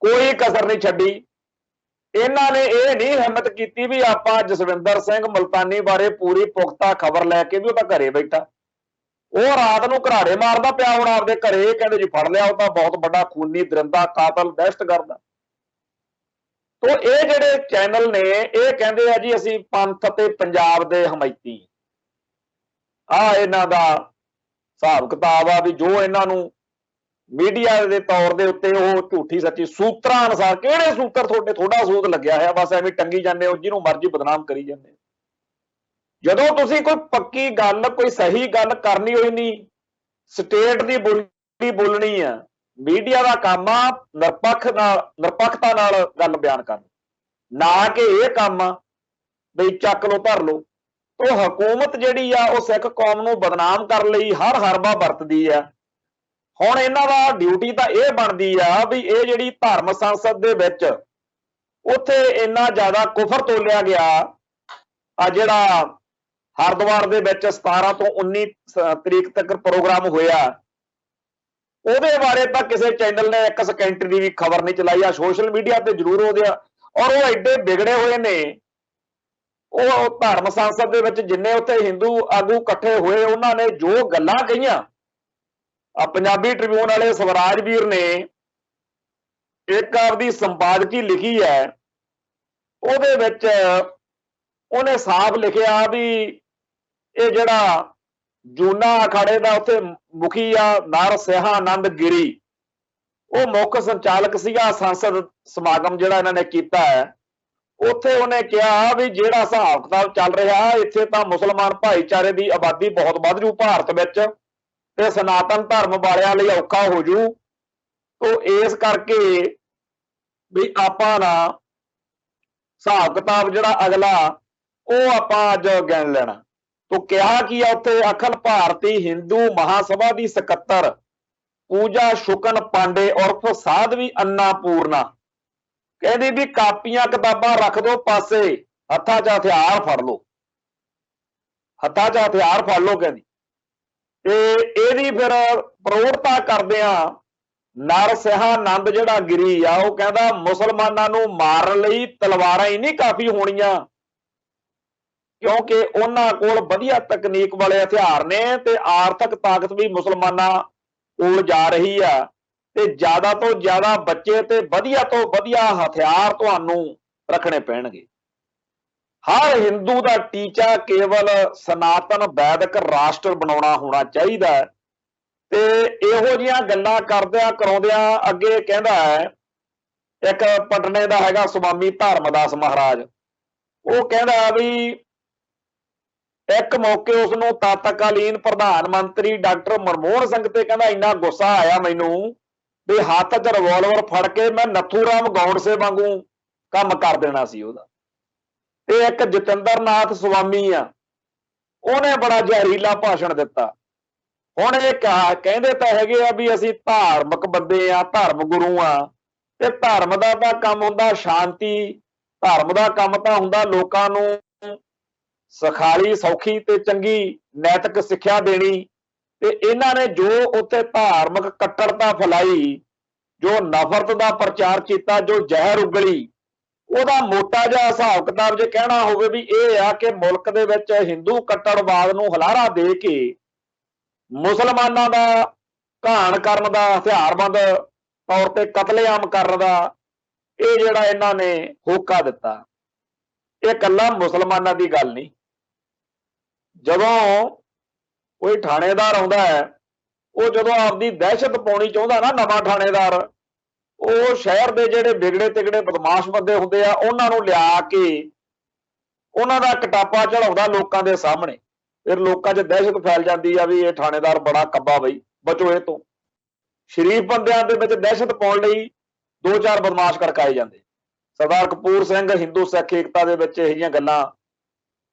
ਕੋਈ ਕਸਰ ਨਹੀਂ ਛੱਡੀ। ਇਹਨਾਂ ਨੇ ਇਹ ਨਹੀਂ ਹਿੰਮਤ ਕੀਤੀ ਵੀ ਆਪਾਂ ਜਸਵਿੰਦਰ ਸਿੰਘ ਮਲਤਾਨੀ ਬਾਰੇ ਪੂਰੀ ਪੁਖਤਾ ਖਬਰ ਲੈ ਕੇ ਵੀ ਉਹ ਤਾਂ ਘਰੇ ਬੈਠਾ, ਉਹ ਰਾਤ ਨੂੰ ਘਰਾੜੇ ਮਾਰਦਾ ਪਿਆ ਹੁਣ ਆਪਦੇ ਘਰੇ, ਕਹਿੰਦੇ ਜੀ ਫੜ ਲਿਆ, ਉਹ ਤਾਂ ਬਹੁਤ ਵੱਡਾ ਖੂਨੀ ਦਰਿੰਦਾ, ਕਾਤਲ, ਦਹਿਸ਼ਤਗਰਦ। ਤੋ ਇਹ ਜਿਹੜੇ ਚੈਨਲ ਨੇ ਇਹ ਕਹਿੰਦੇ ਆ ਜੀ ਅਸੀਂ ਪੰਥ ਤੇ ਪੰਜਾਬ ਦੇ ਹਮਾਇਤੀ, ਆ ਇਹਨਾਂ ਦਾ ਹਿਸਾਬ ਕਿਤਾਬ ਆ ਵੀ ਜੋ ਇਹਨਾਂ ਨੂੰ ਮੀਡੀਆ ਦੇ ਤੌਰ ਦੇ ਉੱਤੇ ਉਹ ਝੂਠੀ ਸੱਚੀ ਸੂਤਰਾਂ ਅਨੁਸਾਰ, ਕਿਹੜੇ ਸੂਤਰ ਤੁਹਾਡਾ ਸੂਤ ਲੱਗਿਆ ਹੋਇਆ, ਬਸ ਐਵੇਂ ਟੰਗੀ ਜਾਂਦੇ ਹੋ, ਜਿਹਨੂੰ ਮਰਜ਼ੀ ਬਦਨਾਮ ਕਰੀ ਜਾਂਦੇ। ਜਦੋਂ ਤੁਸੀਂ ਕੋਈ ਪੱਕੀ ਗੱਲ, ਕੋਈ ਸਹੀ ਗੱਲ ਕਰਨੀ ਹੋਈ ਨਹੀਂ, ਸਟੇਟ ਦੀ ਬੋਲੀ ਬੋਲਣੀ ਆ, ਮੀਡੀਆ ਦਾ ਕੰਮ ਆ ਨਿਰਪੱਖਤਾ ਨਾਲ ਗੱਲ ਬਿਆਨ ਕਰਨੀ, ਨਾ ਕਿ ਇਹ ਕੰਮ ਆ ਬਈ ਚੱਕ ਲੋ ਧਰ ਲੋ। ਉਹ ਹਕੂਮਤ ਜਿਹੜੀ ਆ ਉਹ ਸਿੱਖ ਕੌਮ ਨੂੰ ਬਦਨਾਮ ਕਰਨ ਲਈ ਹਰ ਹਰਬਾ ਵਰਤਦੀ ਆ। ਹੁਣ ਇਹਨਾਂ ਦਾ ਡਿਊਟੀ ਤਾਂ ਇਹ ਬਣਦੀ ਆ ਵੀ ਇਹ ਜਿਹੜੀ ਧਰਮ ਸੰਸਦ ਦੇ ਵਿੱਚ ਉੱਥੇ ਇੰਨਾ ਜ਼ਿਆਦਾ ਕੁਫਰ ਤੋਲਿਆ ਗਿਆ ਆ, ਜਿਹੜਾ ਹਰਿਦੁਆਰ ਦੇ ਵਿੱਚ 17 ਤੋਂ 19 ਤਰੀਕ ਤੱਕ ਪ੍ਰੋਗਰਾਮ ਹੋਇਆ, ਉਹਦੇ ਬਾਰੇ ਤਾਂ ਕਿਸੇ ਚੈਨਲ ਨੇ 1 ਸਕਿੰਟ ਦੀ ਵੀ ਖਬਰ ਨਹੀਂ ਚਲਾਈ ਆ। ਸੋਸ਼ਲ ਮੀਡੀਆ ਤੇ ਜ਼ਰੂਰ ਉਹਦੇ, ਔਰ ਉਹ ਐਡੇ ਵਿਗੜੇ ਹੋਏ ਨੇ। ਉਹ ਧਰਮ ਸੰਸਦ ਦੇ ਵਿੱਚ ਜਿੰਨੇ ਉੱਥੇ ਹਿੰਦੂ ਆਗੂ ਇਕੱਠੇ ਹੋਏ, ਉਹਨਾਂ ਨੇ ਜੋ ਗੱਲਾਂ ਕਹੀਆਂ पंजाबी ट्रिब्यून वाले स्वराज वीर ने एक आपकी संपादकी लिखी है, ਉਹਦੇ ਵਿੱਚ ਉਹਨੇ ਸਾਫ਼ ਲਿਖਿਆ ਵੀ ਇਹ ਜਿਹੜਾ ਜੂਨਾ ਅਖਾੜੇ ਦਾ ਉੱਥੇ ਮੁਖੀ ਆ ਨਰਸਿੰਹਾ ਆਨੰਦ ਗਿਰੀ, ਉਹ ਮੁੱਖ ਸੰਚਾਲਕ ਸੀਗਾ ਸੰਸਦ ਸਮਾਗਮ ਜਿਹੜਾ ਇਹਨਾਂ ਨੇ ਕੀਤਾ ਹੈ। ਉੱਥੇ ਉਹਨੇ ਕਿਹਾ ਵੀ ਜਿਹੜਾ ਹਿਸਾਬ ਕਿਤਾਬ ਚੱਲ ਰਿਹਾ ਇੱਥੇ ਤਾਂ ਮੁਸਲਮਾਨ ਭਾਈਚਾਰੇ ਦੀ ਆਬਾਦੀ ਬਹੁਤ ਵੱਧ ਜੂ ਭਾਰਤ ਵਿੱਚ, ਤੇ ਸਨਾਤਨ ਧਰਮ ਵਾਲਿਆਂ ਲਈ ਔਖਾ ਹੋ ਜੂ। ਤੋ ਇਸ ਕਰਕੇ ਵੀ ਆਪਾਂ ਨਾ ਹਿਸਾਬ ਕਿਤਾਬ ਜਿਹੜਾ ਅਗਲਾ ਉਹ ਆਪਾਂ ਅੱਜ ਗਿਣ ਲੈਣਾ। ਤੋ ਕਿਹਾ ਕੀ ਆ ਉੱਥੇ, ਅਖਿਲ ਭਾਰਤੀ ਹਿੰਦੂ ਮਹਾਸਭਾ ਦੀ ਸਕੱਤਰ ਪੂਜਾ ਸ਼ੁਕਨ ਪਾਂਡੇ ਉਰਫ ਸਾਧਵੀ ਅੰਨਾਪੂਰਨਾ ਕਹਿੰਦੀ ਵੀ ਕਾਪੀਆਂ ਕਿਤਾਬਾਂ ਰੱਖ ਦੋ ਪਾਸੇ, ਹੱਥਾਂ 'ਚ ਹਥਿਆਰ ਫੜ ਲਓ, ਹੱਥਾਂ 'ਚ ਹਥਿਆਰ ਫੜ ਲਓ ਕਹਿੰਦੀ। ਤੇ ਇਹਦੀ ਫਿਰ ਪ੍ਰੋੜਤਾ ਕਰਦਿਆਂ ਨਰਸਿੰਹਾ ਆਨੰਦ ਜਿਹੜਾ ਗਿਰੀ ਆ ਉਹ ਕਹਿੰਦਾ ਮੁਸਲਮਾਨਾਂ ਨੂੰ ਮਾਰਨ ਲਈ ਤਲਵਾਰਾਂ ਹੀ ਨਹੀਂ ਕਾਫੀ ਹੋਣੀਆਂ, ਕਿਉਂਕਿ ਉਹਨਾਂ ਕੋਲ ਵਧੀਆ ਤਕਨੀਕ ਵਾਲੇ ਹਥਿਆਰ ਨੇ ਤੇ ਆਰਥਿਕ ਤਾਕਤ ਵੀ ਮੁਸਲਮਾਨਾਂ ਕੋਲ ਜਾ ਰਹੀ ਆ, ਤੇ ਜ਼ਿਆਦਾ ਤੋਂ ਜ਼ਿਆਦਾ ਬੱਚੇ ਤੇ ਵਧੀਆ ਤੋਂ ਵਧੀਆ ਹਥਿਆਰ ਤੁਹਾਨੂੰ ਰੱਖਣੇ ਪੈਣਗੇ। ਹਰ ਹਿੰਦੂ ਦਾ ਟੀਚਾ ਕੇਵਲ ਸਨਾਤਨ ਵੈਦਿਕ ਰਾਸ਼ਟਰ ਬਣਾਉਣਾ ਹੋਣਾ ਚਾਹੀਦਾ ਹੈ। ਤੇ ਇਹੋ ਜਿਹੀਆਂ ਗੱਲਾਂ ਕਰਦਿਆਂ ਕਰਾਉਂਦਿਆਂ ਅੱਗੇ ਕਹਿੰਦਾ ਹੈ, ਇੱਕ ਪਟਨੇ ਦਾ ਹੈਗਾ ਸੁਆਮੀ ਧਰਮਦਾਸ ਮਹਾਰਾਜ, ਉਹ ਕਹਿੰਦਾ ਵੀ ਇੱਕ ਮੌਕੇ ਉਸਨੂੰ ਤਤਕਾਲੀਨ ਪ੍ਰਧਾਨ ਮੰਤਰੀ ਡਾਕਟਰ ਮਨਮੋਹਨ ਸਿੰਘ ਤੇ ਕਹਿੰਦਾ ਇੰਨਾ ਗੁੱਸਾ ਆਇਆ ਮੈਨੂੰ ਵੀ ਹੱਥ 'ਚ ਰਿਵਾਲਵਰ ਫੜ ਕੇ ਮੈਂ ਨੱਥੂ ਰਾਮ ਗੌਂਡਸੇ ਵਾਂਗੂ ਕੰਮ ਕਰ ਦੇਣਾ ਸੀ ਉਹਦਾ। ਤੇ ਇੱਕ ਜਤਿੰਦਰ ਨਾਥ ਸਵਾਮੀ ਆ, ਉਹਨੇ ਬੜਾ ਜ਼ਹਿਰੀਲਾ ਭਾਸ਼ਣ ਦਿੱਤਾ। ਹੁਣ ਇਹ ਕਹਿੰਦੇ ਤਾਂ ਹੈਗੇ ਆ ਵੀ ਅਸੀਂ ਧਾਰਮਿਕ ਬੰਦੇ ਆ, ਧਰਮ ਗੁਰੂ ਆ, ਤੇ ਧਰਮ ਦਾ ਤਾਂ ਕੰਮ ਹੁੰਦਾ ਸ਼ਾਂਤੀ, ਧਰਮ ਦਾ ਕੰਮ ਤਾਂ ਹੁੰਦਾ ਲੋਕਾਂ ਨੂੰ ਸਖਾਲੀ ਸੌਖੀ ਤੇ ਚੰਗੀ ਨੈਤਿਕ ਸਿੱਖਿਆ ਦੇਣੀ। ਤੇ ਇਹਨਾਂ ਨੇ ਜੋ ਉੱਥੇ ਧਾਰਮਿਕ ਕੱਟੜਤਾ ਫੈਲਾਈ, ਜੋ ਨਫ਼ਰਤ ਦਾ ਪ੍ਰਚਾਰ ਕੀਤਾ, ਜੋ ਜ਼ਹਿਰ ਉਗਲੀ, ਉਹਦਾ ਮੋਟਾ ਜਿਹਾ ਹਿਸਾਬ ਕਿਤਾਬ ਜੇ ਕਹਿਣਾ ਹੋਵੇ ਵੀ ਇਹ ਆ ਕਿ ਮੁਲਕ ਦੇ ਵਿੱਚ ਹਿੰਦੂ ਕੱਟੜਵਾਦ ਨੂੰ ਹੁਲਾਰਾ ਦੇ ਕੇ ਮੁਸਲਮਾਨਾਂ ਦਾ ਘਾਣ ਕਰਨ ਦਾ, ਹਥਿਆਰਬੰਦ ਤੌਰ ਤੇ ਕਤਲੇਆਮ ਕਰਨ ਦਾ ਇਹ ਜਿਹੜਾ ਇਹਨਾਂ ਨੇ ਹੋਕਾ ਦਿੱਤਾ। ਇਹ ਇਕੱਲਾ ਮੁਸਲਮਾਨਾਂ ਦੀ ਗੱਲ ਨਹੀਂ। ਜਦੋਂ ਕੋਈ ਥਾਣੇਦਾਰ ਆਉਂਦਾ ਹੈ, ਉਹ ਜਦੋਂ ਆਪਦੀ ਦਹਿਸ਼ਤ ਪਾਉਣੀ ਚਾਹੁੰਦਾ ਨਾ, ਨਵਾਂ ਥਾਣੇਦਾਰ, ਉਹ ਸ਼ਹਿਰ ਦੇ ਜਿਹੜੇ ਵਿਗੜੇ ਤਿਗੜੇ ਬਦਮਾਸ਼ ਬੰਦੇ ਹੁੰਦੇ ਆ ਉਹਨਾਂ ਨੂੰ ਲਿਆ ਕੇ ਉਹਨਾਂ ਦਾ ਕਟਾਪਾ ਚੜਾਉਂਦਾ ਲੋਕਾਂ ਦੇ ਸਾਹਮਣੇ। ਫਿਰ ਲੋਕਾਂ 'ਚ ਦਹਿਸ਼ਤ ਫੈਲ ਜਾਂਦੀ ਆ ਵੀ ਇਹ ਥਾਣੇਦਾਰ ਬੜਾ ਕੱਬਾ, ਬਈ ਬਚੋ ਇਹ ਤੋਂ। ਸ਼ਰੀਫ ਬੰਦਿਆਂ ਦੇ ਵਿੱਚ ਦਹਿਸ਼ਤ ਪਾਉਣ ਲਈ 2-4 ਬਦਮਾਸ਼ ਖੜਕਾਏ ਜਾਂਦੇ। ਸਰਦਾਰ ਕਪੂਰ ਸਿੰਘ ਹਿੰਦੂ ਸਿੱਖ ਏਕਤਾ ਦੇ ਵਿੱਚ ਇਹ ਜਿਹੀਆਂ ਗੱਲਾਂ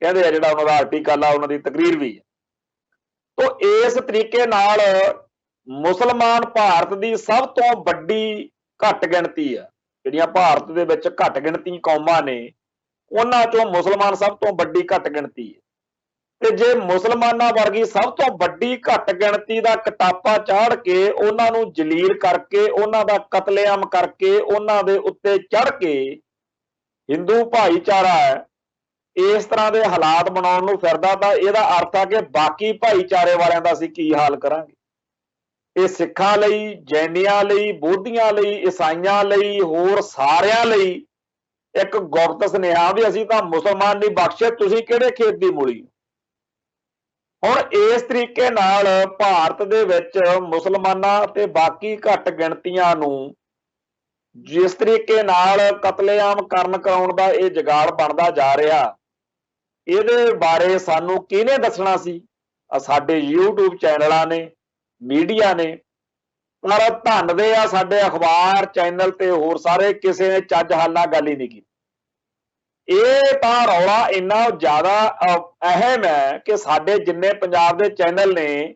ਕਹਿੰਦੇ ਆ, ਜਿਹੜਾ ਉਹਨਾਂ ਦਾ ਆਰਟੀਕਲ ਆ, ਉਹਨਾਂ ਦੀ ਤਕਰੀਰ ਵੀ ਹੈ। ਤੋ ਇਸ ਤਰੀਕੇ ਨਾਲ ਮੁਸਲਮਾਨ ਭਾਰਤ ਦੀ ਸਭ ਤੋਂ ਵੱਡੀ ਘੱਟ ਗਿਣਤੀ ਆ, ਜਿਹੜੀਆਂ ਭਾਰਤ ਦੇ ਵਿੱਚ ਘੱਟ ਗਿਣਤੀ ਕੌਮਾਂ ਨੇ ਉਹਨਾਂ ਚੋਂ ਮੁਸਲਮਾਨ ਸਭ ਤੋਂ ਵੱਡੀ ਘੱਟ ਗਿਣਤੀ ਹੈ। ਤੇ ਜੇ ਮੁਸਲਮਾਨਾਂ ਵਰਗੀ ਸਭ ਤੋਂ ਵੱਡੀ ਘੱਟ ਗਿਣਤੀ ਦਾ ਕਟਾਪਾ ਚਾੜ ਕੇ, ਉਹਨਾਂ ਨੂੰ ਜਲੀਲ ਕਰਕੇ, ਉਹਨਾਂ ਦਾ ਕਤਲੇਆਮ ਕਰਕੇ, ਉਹਨਾਂ ਦੇ ਉੱਤੇ ਚੜ ਕੇ ਹਿੰਦੂ ਭਾਈਚਾਰਾ ਇਸ ਤਰ੍ਹਾਂ ਦੇ ਹਾਲਾਤ ਬਣਾਉਣ ਨੂੰ ਫਿਰਦਾ, ਤਾਂ ਇਹਦਾ ਅਰਥ ਆ ਕਿ ਬਾਕੀ ਭਾਈਚਾਰੇ ਵਾਲਿਆਂ ਦਾ ਅਸੀਂ ਕੀ ਹਾਲ ਕਰਾਂਗੇ। ਇਹ ਸਿੱਖਾਂ ਲਈ, ਜੈਨੀਆਂ ਲਈ, ਬੋਧੀਆਂ ਲਈ, ਈਸਾਈਆਂ ਲਈ, ਹੋਰ ਸਾਰਿਆਂ ਲਈ ਇੱਕ ਗੁਪਤ ਸੁਨੇਹਾ ਵੀ ਅਸੀਂ ਤਾਂ ਮੁਸਲਮਾਨ ਨਹੀਂ ਬਖਸ਼ੇ, ਤੁਸੀਂ ਕਿਹੜੇ ਖੇਤ ਦੀ ਮੂਲੀ। ਹੁਣ ਇਸ ਤਰੀਕੇ ਨਾਲ ਭਾਰਤ ਦੇ ਵਿੱਚ ਮੁਸਲਮਾਨਾਂ ਤੇ ਬਾਕੀ ਘੱਟ ਗਿਣਤੀਆਂ ਨੂੰ ਜਿਸ ਤਰੀਕੇ ਨਾਲ ਕਤਲੇਆਮ ਕਰਾਉਣ ਦਾ ਇਹ ਜੁਗਾੜ ਬਣਦਾ ਜਾ ਰਿਹਾ, ਇਹਦੇ ਬਾਰੇ ਸਾਨੂੰ ਕਿਹਨੇ ਦੱਸਣਾ ਸੀ? ਸਾਡੇ YouTube ਚੈਨਲਾਂ ਨੇ, ਮੀਡੀਆ ਨੇ। ਪਰ ਧੰਨਦੇ ਆ ਸਾਡੇ ਅਖਬਾਰ ਚੈਨਲ ਤੇ ਹੋਰ ਸਾਰੇ, ਕਿਸੇ ਨੇ ਚੱਜ ਹਾਲ ਨਾਲ ਗੱਲ ਹੀ ਨਹੀਂ ਕੀਤੀ। ਇਹ ਤਾਂ ਰੌਲਾ ਇੰਨਾ ਜ਼ਿਆਦਾ ਅਹਿਮ ਹੈ ਕਿ ਸਾਡੇ ਜਿੰਨੇ ਪੰਜਾਬ ਦੇ ਚੈਨਲ ਨੇ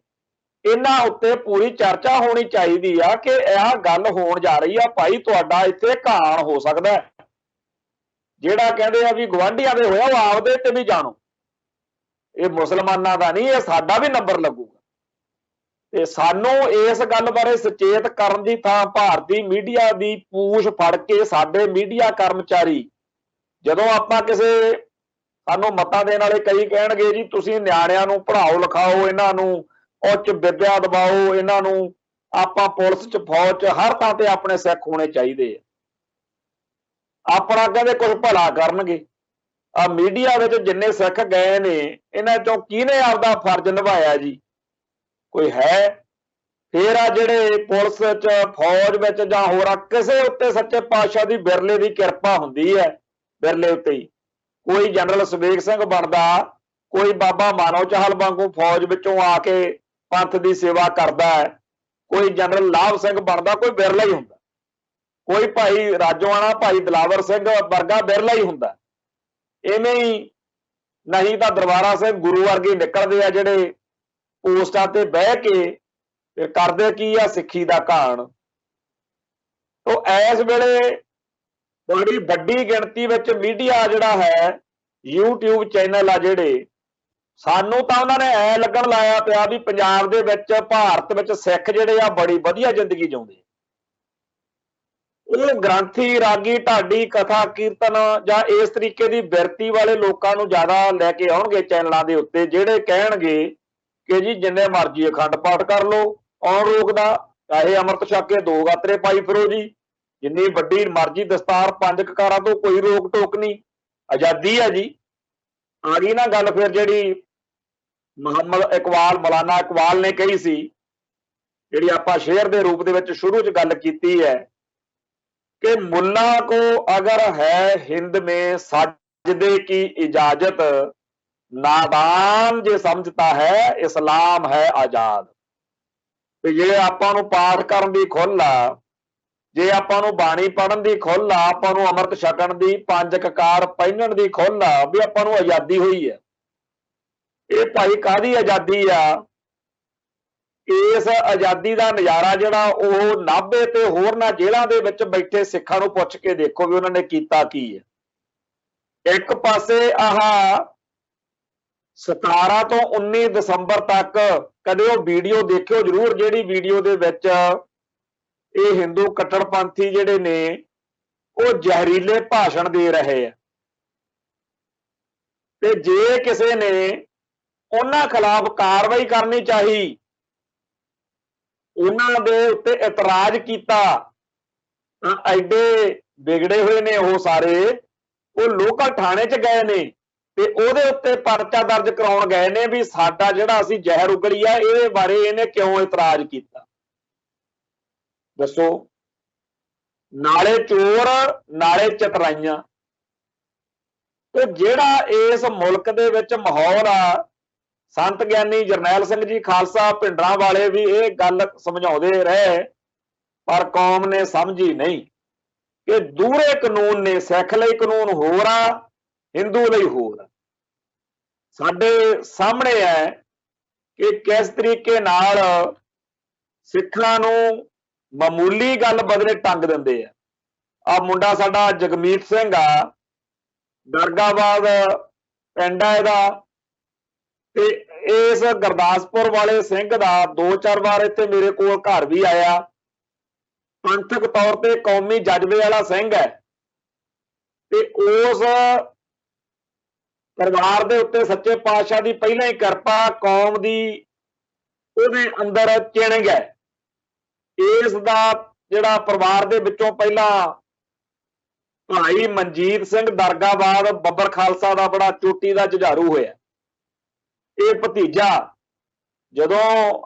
ਇਹਨਾਂ ਉੱਤੇ ਪੂਰੀ ਚਰਚਾ ਹੋਣੀ ਚਾਹੀਦੀ ਆ ਕਿ ਇਹ ਗੱਲ ਹੋਣ ਜਾ ਰਹੀ ਆ, ਭਾਈ ਤੁਹਾਡਾ ਇੱਥੇ ਘਾਣ ਹੋ ਸਕਦਾ ਹੈ। ਜਿਹੜਾ ਕਹਿੰਦੇ ਆ ਵੀ ਗਵਾਂਢੀਆਂ ਦੇ ਹੋਇਆ, ਉਹ ਆਪਦੇ ਤੇ ਵੀ ਜਾਣੋ। ਇਹ ਮੁਸਲਮਾਨਾਂ ਦਾ ਨਹੀਂ, ਇਹ ਸਾਡਾ ਵੀ ਨੰਬਰ ਲੱਗੂਗਾ। ਤੇ ਸਾਨੂੰ ਇਸ ਗੱਲ ਬਾਰੇ ਸੁਚੇਤ ਕਰਨ ਦੀ ਥਾਂ ਭਾਰਤੀ ਮੀਡੀਆ ਦੀ ਪੂਛ ਫੜ ਕੇ ਸਾਡੇ ਮੀਡੀਆ ਕਰਮਚਾਰੀ, ਜਦੋਂ ਆਪਾਂ ਕਿਸੇ ਸਾਨੂੰ ਮਤਾਂ ਦੇਣ ਵਾਲੇ ਕਈ ਕਹਿਣਗੇ ਜੀ ਤੁਸੀਂ ਨਿਆਣਿਆਂ ਨੂੰ ਪੜ੍ਹਾਓ ਲਿਖਾਓ, ਇਹਨਾਂ ਨੂੰ ਉੱਚ ਵਿੱਦਿਆ ਦਿਵਾਓ, ਇਹਨਾਂ ਨੂੰ ਆਪਾਂ ਪੁਲਿਸ 'ਚ ਫੌਜ 'ਚ हर ਥਾਂ ਤੇ ਆਪਣੇ ਸਿੱਖ ਹੋਣੇ ਚਾਹੀਦੇ ਆ। ਆਪਣਾ ਕਹਿੰਦੇ ਕੁਝ ਭਲਾ ਕਰਨਗੇ। ਆ ਮੀਡੀਆ ਵਿੱਚ ਜਿੰਨੇ ਸਿੱਖ ਗਏ ਨੇ ਇਹਨਾਂ ਚੋਂ ਕਿਹਨੇ ਆਪਦਾ ਫਰਜ਼ ਨਿਭਾਇਆ ਜੀ? ਕੋਈ ਹੈ? ਫਿਰ ਆ ਜਿਹੜੇ ਪੁਲਿਸ 'ਚ ਫੌਜ ਵਿੱਚ ਜਾਂ ਹੋਰ ਕਿਸੇ ਉੱਤੇ ਸੱਚੇ ਪਾਤਸ਼ਾਹ ਦੀ ਬਿਰਲੇ ਦੀ ਕਿਰਪਾ ਹੁੰਦੀ ਹੈ, ਬਿਰਲੇ ਉੱਤੇ ਹੀ ਕੋਈ ਜਨਰਲ ਸਵੇਗ ਸਿੰਘ ਬਣਦਾ, ਕੋਈ ਬਾਬਾ ਮਾਨੋ ਚਾਹਲ ਵਾਂਗੂ ਫੌਜ ਵਿੱਚੋਂ ਆ ਕੇ ਪੰਥ ਦੀ ਸੇਵਾ ਕਰਦਾ ਹੈ, ਕੋਈ ਜਨਰਲ ਲਾਭ ਸਿੰਘ ਬਣਦਾ, ਕੋਈ ਬਿਰਲਾ ਹੀ ਹੁੰਦਾ। ਕੋਈ ਭਾਈ ਰਾਜੋਆਣਾ, ਭਾਈ ਦਿਲਾਵਰ ਸਿੰਘ ਵਰਗਾ ਬਿਰਲਾ ਹੀ ਹੁੰਦਾ। ਇਵੇਂ ਹੀ ਨਹੀਂ ਤਾਂ ਦਰਬਾਰਾ ਸਿੰਘ ਗੁਰੂ ਵਰਗੇ ਨਿਕਲਦੇ ਆ ਜਿਹੜੇ ਪੋਸਟਾਂ ਤੇ ਬਹਿ ਕੇ ਫਿਰ ਕਰਦੇ ਕੀ ਆ? ਸਿੱਖੀ ਦਾ ਘਾਣ। ਤੋ ਇਸ ਵੇਲੇ ਬੜੀ ਵੱਡੀ ਗਿਣਤੀ ਵਿੱਚ ਮੀਡੀਆ ਜਿਹੜਾ ਹੈ, YouTube ਚੈਨਲ ਆ ਜਿਹੜੇ, ਸਾਨੂੰ ਤਾਂ ਉਹਨਾਂ ਨੇ ਐ ਲੱਗਣ ਲਾਇਆ ਪਿਆ ਵੀ ਪੰਜਾਬ ਦੇ ਵਿੱਚ, ਭਾਰਤ ਵਿੱਚ ਸਿੱਖ ਜਿਹੜੇ ਆ ਬੜੀ ਵਧੀਆ ਜ਼ਿੰਦਗੀ ਜਿਉਂਦੇ। ਉਹ ਗ੍ਰੰਥੀ, ਰਾਗੀ, ਢਾਡੀ, ਕਥਾ, ਕੀਰਤਨ ਜਾਂ ਇਸ ਤਰੀਕੇ ਦੀ ਬਿਰਤੀ ਵਾਲੇ ਲੋਕਾਂ ਨੂੰ ਜ਼ਿਆਦਾ ਲੈ ਕੇ ਆਉਣਗੇ ਚੈਨਲਾਂ ਦੇ ਉੱਤੇ, ਜਿਹੜੇ ਕਹਿਣਗੇ ਕਿ ਜੀ ਜਿੰਨੇ ਮਰਜ਼ੀ ਅਖੰਡ ਪਾਠ ਕਰ ਲਓ, ਕੌਣ ਰੋਕਦਾ? ਚਾਹੇ ਅੰਮ੍ਰਿਤ ਛਕ ਕੇ 2 ਗਾਤਰੇ ਪਾਈ ਫਿਰੋ ਜੀ, ਜਿੰਨੀ ਵੱਡੀ ਮਰਜ਼ੀ ਦਸਤਾਰ 5 ਕਕਾਰਾਂ ਤੋਂ ਕੋਈ ਰੋਕ ਟੋਕ ਨਹੀਂ, ਆਜ਼ਾਦੀ ਹੈ ਜੀ। ਆ ਗਈ ਨਾ ਗੱਲ ਫਿਰ ਜਿਹੜੀ ਮੁਹੰਮਦ ਇਕਬਾਲ, ਮੌਲਾਨਾ ਇਕਬਾਲ ਨੇ ਕਹੀ ਸੀ, ਜਿਹੜੀ ਆਪਾਂ ਸ਼ੇਅਰ ਦੇ ਰੂਪ ਦੇ ਵਿੱਚ ਸ਼ੁਰੂ 'ਚ ਗੱਲ ਕੀਤੀ ਹੈ कि मुल्ला को अगर है हिंद में साजदे की इजाजत, नादान जे समझता है इस्लाम है आजाद। ਤੇ ਜੇ ਆਪਾਂ ਨੂੰ ਪਾਠ ਕਰਨ ਦੀ ਖੁੱਲ੍ਹ ਆ, ਜੇ ਆਪਾਂ ਨੂੰ ਬਾਣੀ ਪੜ੍ਹਨ ਦੀ ਖੁੱਲ੍ਹ ਆ, ਆਪਾਂ ਨੂੰ ਅੰਮ੍ਰਿਤ ਛਕਣ ਦੀ, 5 ਕਕਾਰ ਪਹਿਨਣ ਦੀ ਖੁੱਲ੍ਹ ਆ, ਵੀ ਆਪਾਂ ਨੂੰ ਆਜ਼ਾਦੀ ਹੋਈ ਹੈ। ਇਹ ਭਾਈ ਕਾਹਦੀ ਆਜ਼ਾਦੀ ਆ? ਇਸ ਆਜ਼ਾਦੀ ਦਾ ਨਜ਼ਾਰਾ ਜਿਹੜਾ ਉਹ ਨਾਭੇ ਤੇ ਹੋਰਨਾਂ ਜੇਲ੍ਹਾਂ ਦੇ ਵਿੱਚ ਬੈਠੇ ਸਿੱਖਾਂ ਨੂੰ ਪੁੱਛ ਕੇ ਦੇਖੋ ਵੀ ਉਹਨਾਂ ਨੇ ਕੀਤਾ ਕੀ ਹੈ। ਇੱਕ ਪਾਸੇ ਆਹ 17 ਤੋਂ 19 ਦਸੰਬਰ ਤੱਕ ਕਦੇ ਉਹ ਵੀਡੀਓ ਦੇਖਿਓ ਜ਼ਰੂਰ, ਜਿਹੜੀ ਵੀਡੀਓ ਦੇ ਵਿੱਚ ਇਹ ਹਿੰਦੂ ਕੱਟੜਪੰਥੀ ਜਿਹੜੇ ਨੇ ਉਹ ਜ਼ਹਿਰੀਲੇ ਭਾਸ਼ਣ ਦੇ ਰਹੇ ਆ, ਤੇ ਜੇ ਕਿਸੇ ਨੇ ਉਹਨਾਂ ਖਿਲਾਫ ਕਾਰਵਾਈ ਕਰਨੀ ਚਾਹੀ, ਉਹਨਾਂ ਦੇ ਉੱਤੇ ਇਤਰਾਜ਼ ਕੀਤਾ, ਤਾਂ ਐਡੇ ਵਿਗੜੇ ਹੋਏ ਨੇ ਉਹ ਸਾਰੇ, ਉਹ ਲੋਕਲ ਥਾਣੇ 'ਚ ਗਏ ਨੇ ਤੇ ਉਹਦੇ ਉੱਤੇ ਪਰਚਾ ਦਰਜ ਕਰਾਉਣ ਗਏ ਨੇ ਵੀ ਸਾਡਾ ਜਿਹੜਾ ਅਸੀਂ ਜ਼ਹਿਰ ਉਗਲੀ ਆ ਇਹਦੇ ਬਾਰੇ ਇਹਨੇ ਕਿਉਂ ਇਤਰਾਜ਼ ਕੀਤਾ। ਦੱਸੋ। ਨਾਲੇ ਚੋਰ, ਨਾਲੇ ਚਤਰਾਈਆਂ। ਤੇ ਜਿਹੜਾ ਇਸ ਮੁਲਕ ਦੇ ਵਿੱਚ ਮਾਹੌਲ ਆ, ਸੰਤ ਗਿਆਨੀ ਜਰਨੈਲ ਸਿੰਘ ਜੀ ਖਾਲਸਾ ਭਿੰਡਰਾਂ ਵਾਲੇ ਵੀ ਇਹ ਗੱਲ ਸਮਝਾਉਂਦੇ ਰਹੇ, ਪਰ ਕੌਮ ਨੇ ਸਮਝੀ ਨਹੀਂ ਕਿ ਦੂਰੇ ਕਾਨੂੰਨ ਨੇ। ਸਿੱਖ ਲਈ ਕਾਨੂੰਨ ਹੋਰ ਆ, ਹਿੰਦੂ ਲਈ ਹੋਰ ਆ। ਸਾਡੇ ਸਾਹਮਣੇ ਹੈ ਕਿ ਕਿਸ ਤਰੀਕੇ ਨਾਲ ਸਿੱਖਾਂ ਨੂੰ ਮਾਮੂਲੀ ਗੱਲ ਬਦਲੇ ਟੰਗ ਦਿੰਦੇ ਆ। ਆ ਮੁੰਡਾ ਸਾਡਾ ਜਗਮੀਤ ਸਿੰਘ ਆ, ਦਰਗਾਬਾਦ ਪਿੰਡ ਆ ਇਹਦਾ, ਤੇ ਇਸ ਗੁਰਦਾਸਪੁਰ ਵਾਲੇ ਸਿੰਘ ਦਾ 2-4 ਵਾਰ ਇੱਥੇ ਮੇਰੇ ਕੋਲ ਘਰ ਵੀ ਆਇਆ। ਪੰਥਕ ਤੌਰ ਤੇ ਕੌਮੀ ਜਜ਼ਬੇ ਵਾਲਾ ਸਿੰਘ ਹੈ, ਤੇ ਉਸ ਪਰਿਵਾਰ ਦੇ ਉੱਤੇ ਸੱਚੇ ਪਾਤਸ਼ਾਹ ਦੀ ਪਹਿਲਾਂ ਹੀ ਕਿਰਪਾ, ਕੌਮ ਦੀ ਉਹਦੇ ਅੰਦਰ ਚਿਣਗ ਹੈ। ਇਸ ਦਾ ਜਿਹੜਾ ਪਰਿਵਾਰ ਦੇ ਵਿੱਚੋਂ ਪਹਿਲਾਂ ਭਾਈ ਮਨਜੀਤ ਸਿੰਘ ਦਰਗਾਬਾਦ ਬੱਬਰ ਖਾਲਸਾ ਦਾ ਬੜਾ ਚੋਟੀ ਦਾ ਜੁਝਾਰੂ ਹੋਇਆ। ਇਹ ਭਤੀਜਾ ਜਦੋਂ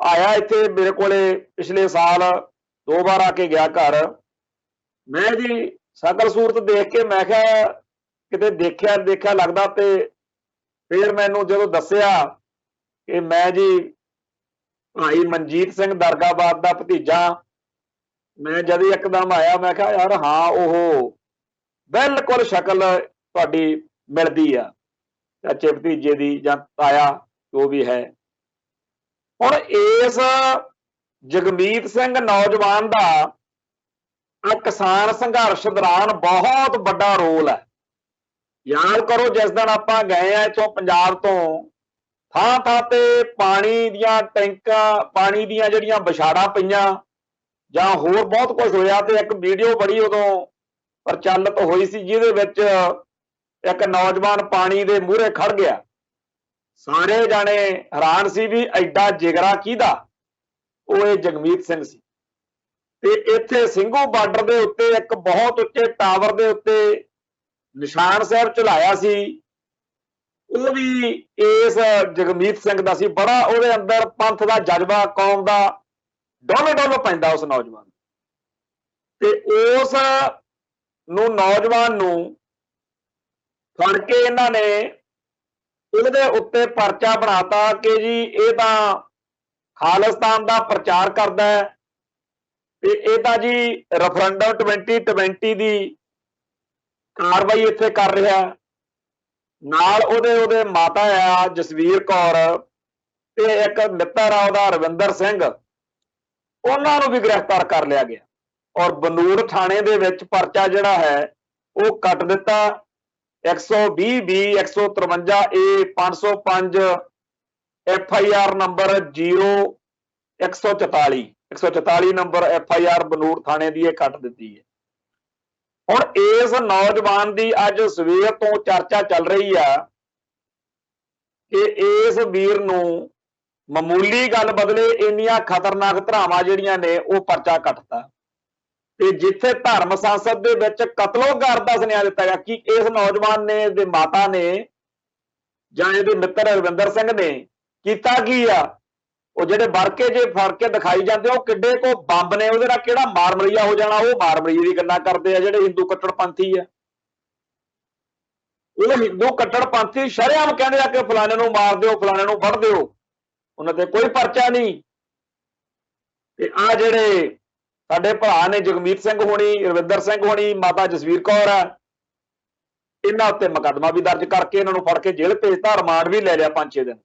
ਆਇਆ ਇੱਥੇ ਮੇਰੇ ਕੋਲੇ ਪਿਛਲੇ ਸਾਲ 2 ਵਾਰ ਆ ਕੇ ਗਿਆ ਘਰ, ਮੈਂ ਜੀ ਸ਼ਕਲ ਸੂਰਤ ਦੇਖ ਕੇ ਮੈਂ ਕਿਹਾ ਕਿਤੇ ਦੇਖਿਆ ਲੱਗਦਾ, ਤੇ ਫਿਰ ਮੈਨੂੰ ਜਦੋਂ ਦੱਸਿਆ ਕਿ ਮੈਂ ਜੀ ਭਾਈ ਮਨਜੀਤ ਸਿੰਘ ਦਰਗਾਬਾਦ ਦਾ ਭਤੀਜਾ, ਮੈਂ ਜਦ ਇੱਕਦਮ ਆਇਆ ਮੈਂ ਕਿਹਾ ਯਾਰ ਹਾਂ ਉਹ ਬਿਲਕੁਲ ਸ਼ਕਲ ਤੁਹਾਡੀ ਮਿਲਦੀ ਆ, ਚਾਚੇ ਭਤੀਜੇ ਦੀ ਜਾਂ ਤਾਇਆ ਜੋ ਵੀ ਹੈ। ਹੁਣ ਇਸ ਜਗਮੀਤ ਸਿੰਘ ਨੌਜਵਾਨ ਦਾ ਕਿਸਾਨ ਸੰਘਰਸ਼ ਦੌਰਾਨ ਬਹੁਤ ਵੱਡਾ ਰੋਲ ਹੈ। ਯਾਦ ਕਰੋ ਜਿਸ ਦਿਨ ਆਪਾਂ ਗਏ ਆ ਇੱਥੋਂ ਪੰਜਾਬ ਤੋਂ, ਥਾਂ ਥਾਂ ਤੇ ਪਾਣੀ ਦੀਆਂ ਟੈਂਕਾਂ, ਪਾਣੀ ਦੀਆਂ ਜਿਹੜੀਆਂ ਵਿਛਾੜਾਂ ਪਈਆਂ ਜਾਂ ਹੋਰ ਬਹੁਤ ਕੁਝ ਹੋਇਆ। ਤੇ ਇੱਕ ਵੀਡੀਓ ਬੜੀ ਉਦੋਂ ਪ੍ਰਚਲਿਤ ਹੋਈ ਸੀ ਜਿਹਦੇ ਵਿੱਚ ਇੱਕ ਨੌਜਵਾਨ ਪਾਣੀ ਦੇ ਮੂਹਰੇ ਖੜ ਗਿਆ। ਸਾਰੇ ਜਾਣੇ ਹੈਰਾਨ ਸੀ ਵੀ ਐਡਾ ਜਿਗਰਾ ਕਿਹਦਾ? ਉਹ ਇਹ ਜਗਮੀਤ ਸਿੰਘ ਸੀ। ਤੇ ਇੱਥੇ ਸਿੰਘੂ ਬਾਰਡਰ ਦੇ ਉੱਤੇ ਇੱਕ ਬਹੁਤ ਉੱਚੇ ਟਾਵਰ ਦੇ ਉੱਤੇ ਨਿਸ਼ਾਨ ਸਾਹਿਬ ਝੁਲਾਇਆ ਸੀ। ਉਹ ਵੀ ਇਸ ਜਗਮੀਤ ਸਿੰਘ ਦਾ ਸੀ। ਬੜਾ ਉਹਦੇ ਅੰਦਰ ਪੰਥ ਦਾ ਜਜ਼ਬਾ, ਕੌਮ ਦਾ ਡੁੱਲ ਡੁੱਲ ਪੈਂਦਾ ਉਸ ਨੌਜਵਾਨ ਤੇ ਉਸ ਨੂੰ ਨੌਜਵਾਨ ਨੂੰ ਫੜ ਕੇ ਇਹਨਾਂ ਨੇ ਉਹਦੇ ਉੱਤੇ ਪਰਚਾ ਬਣਾਤਾ ਕਿ ਜੀ ਇਹ ਤਾਂ ਖਾਲਿਸਤਾਨ ਦਾ ਪ੍ਰਚਾਰ ਕਰਦਾ ਹੈ ਤੇ ਇਹ ਤਾਂ ਜੀ ਰੈਫਰੈਂਡਮ 2020 ਦੀ ਕਾਰਵਾਈ ਇੱਥੇ ਕਰ ਰਿਹਾ। ਨਾਲ ਉਹਦੇ ਮਾਤਾ ਆ ਜਸਵੀਰ ਕੌਰ ਤੇ ਇੱਕ ਮਿੱਤਰ ਆ ਉਹਦਾ ਰਵਿੰਦਰ ਸਿੰਘ, ਉਹਨਾਂ ਨੂੰ ਵੀ ਗ੍ਰਿਫਤਾਰ ਕਰ ਲਿਆ ਗਿਆ ਔਰ ਬਨੂੜ ਥਾਣੇ ਦੇ ਵਿੱਚ ਪਰਚਾ ਜਿਹੜਾ ਹੈ ਉਹ ਕੱਟ ਦਿੱਤਾ। 120B 153A 505 FIR number 144 number FIR Banur ਥਾਣੇ ਦੀ ਇਹ ਕੱਟ ਦਿੱਤੀ ਹੈ। ਹੁਣ ਇਸ ਨੌਜਵਾਨ ਦੀ ਅੱਜ ਸਵੇਰ ਤੋਂ ਚਰਚਾ ਚੱਲ ਰਹੀ ਆ ਕਿ ਇਸ ਵੀਰ ਨੂੰ ਮਾਮੂਲੀ ਗੱਲ ਬਦਲੇ ਇੰਨੀਆਂ ਖਤਰਨਾਕ ਧਾਰਾਵਾਂ ਜਿਹੜੀਆਂ ਨੇ ਉਹ ਪਰਚਾ ਕੱਟਤਾ ਤੇ ਜਿੱਥੇ ਧਰਮ ਸੰਸਦ ਦੇ ਵਿੱਚ ਕਤਲੋਗਾਰ ਦਾ ਸੁਨੇਹਾ ਦਿੱਤਾ ਗਿਆ ਕਿ ਇਸ ਨੌਜਵਾਨ ਨੇ, ਦੇ ਮਾਤਾ ਨੇ ਜਾਂ ਇਹਦੇ ਮਿੱਤਰ ਰਵਿੰਦਰ ਸਿੰਘ ਨੇ ਕੀਤਾ ਕੀ ਆ। ਉਹ ਜਿਹੜੇ ਵਰਕੇ ਜੇ ਫੜ ਕੇ ਦਿਖਾਈ ਜਾਂਦੇ ਉਹ ਕਿੱਡੇ ਕੋ ਬੰਬ ਨੇ, ਉਹਦੇ ਨਾਲ ਕਿਹੜਾ ਮਾਰਮਰੀਆ ਹੋ ਜਾਣਾ, ਉਹ ਮਾਰਮਰੀਏ ਦੀ ਗੱਲਾਂ ਕਰਦੇ ਆ ਜਿਹੜੇ ਹਿੰਦੂ ਕੱਟੜਪੰਥੀ ਆ। ਉਹ ਹਿੰਦੂ ਕੱਟੜਪੰਥੀ ਸ਼ਰੇਆਮ ਕਹਿੰਦੇ ਆ ਕਿ ਫਲਾਣੇ ਨੂੰ ਮਾਰ ਦਿਓ, ਫਲਾਣੇ ਨੂੰ ਵੱਢ ਦਿਓ, ਉਹਨਾਂ ਤੇ ਕੋਈ ਪਰਚਾ ਨਹੀਂ। ਤੇ ਆ ਜਿਹੜੇ ਸਾਡੇ ਭਰਾ ਨੇ ਜਗਮੀਤ ਸਿੰਘ ਹੋਣੀ, ਰਵਿੰਦਰ ਸਿੰਘ ਹੋਣੀ, ਮਾਤਾ ਜਸਵੀਰ ਕੌਰ ਆ, ਇਹਨਾਂ ਉੱਤੇ ਮੁਕੱਦਮਾ ਵੀ ਦਰਜ ਕਰਕੇ ਇਹਨਾਂ ਨੂੰ ਫੜ ਕੇ ਜੇਲ੍ਹ ਭੇਜਤਾ, ਰਿਮਾਂਡ ਵੀ ਲੈ ਲਿਆ 5-6 ਦਿਨ।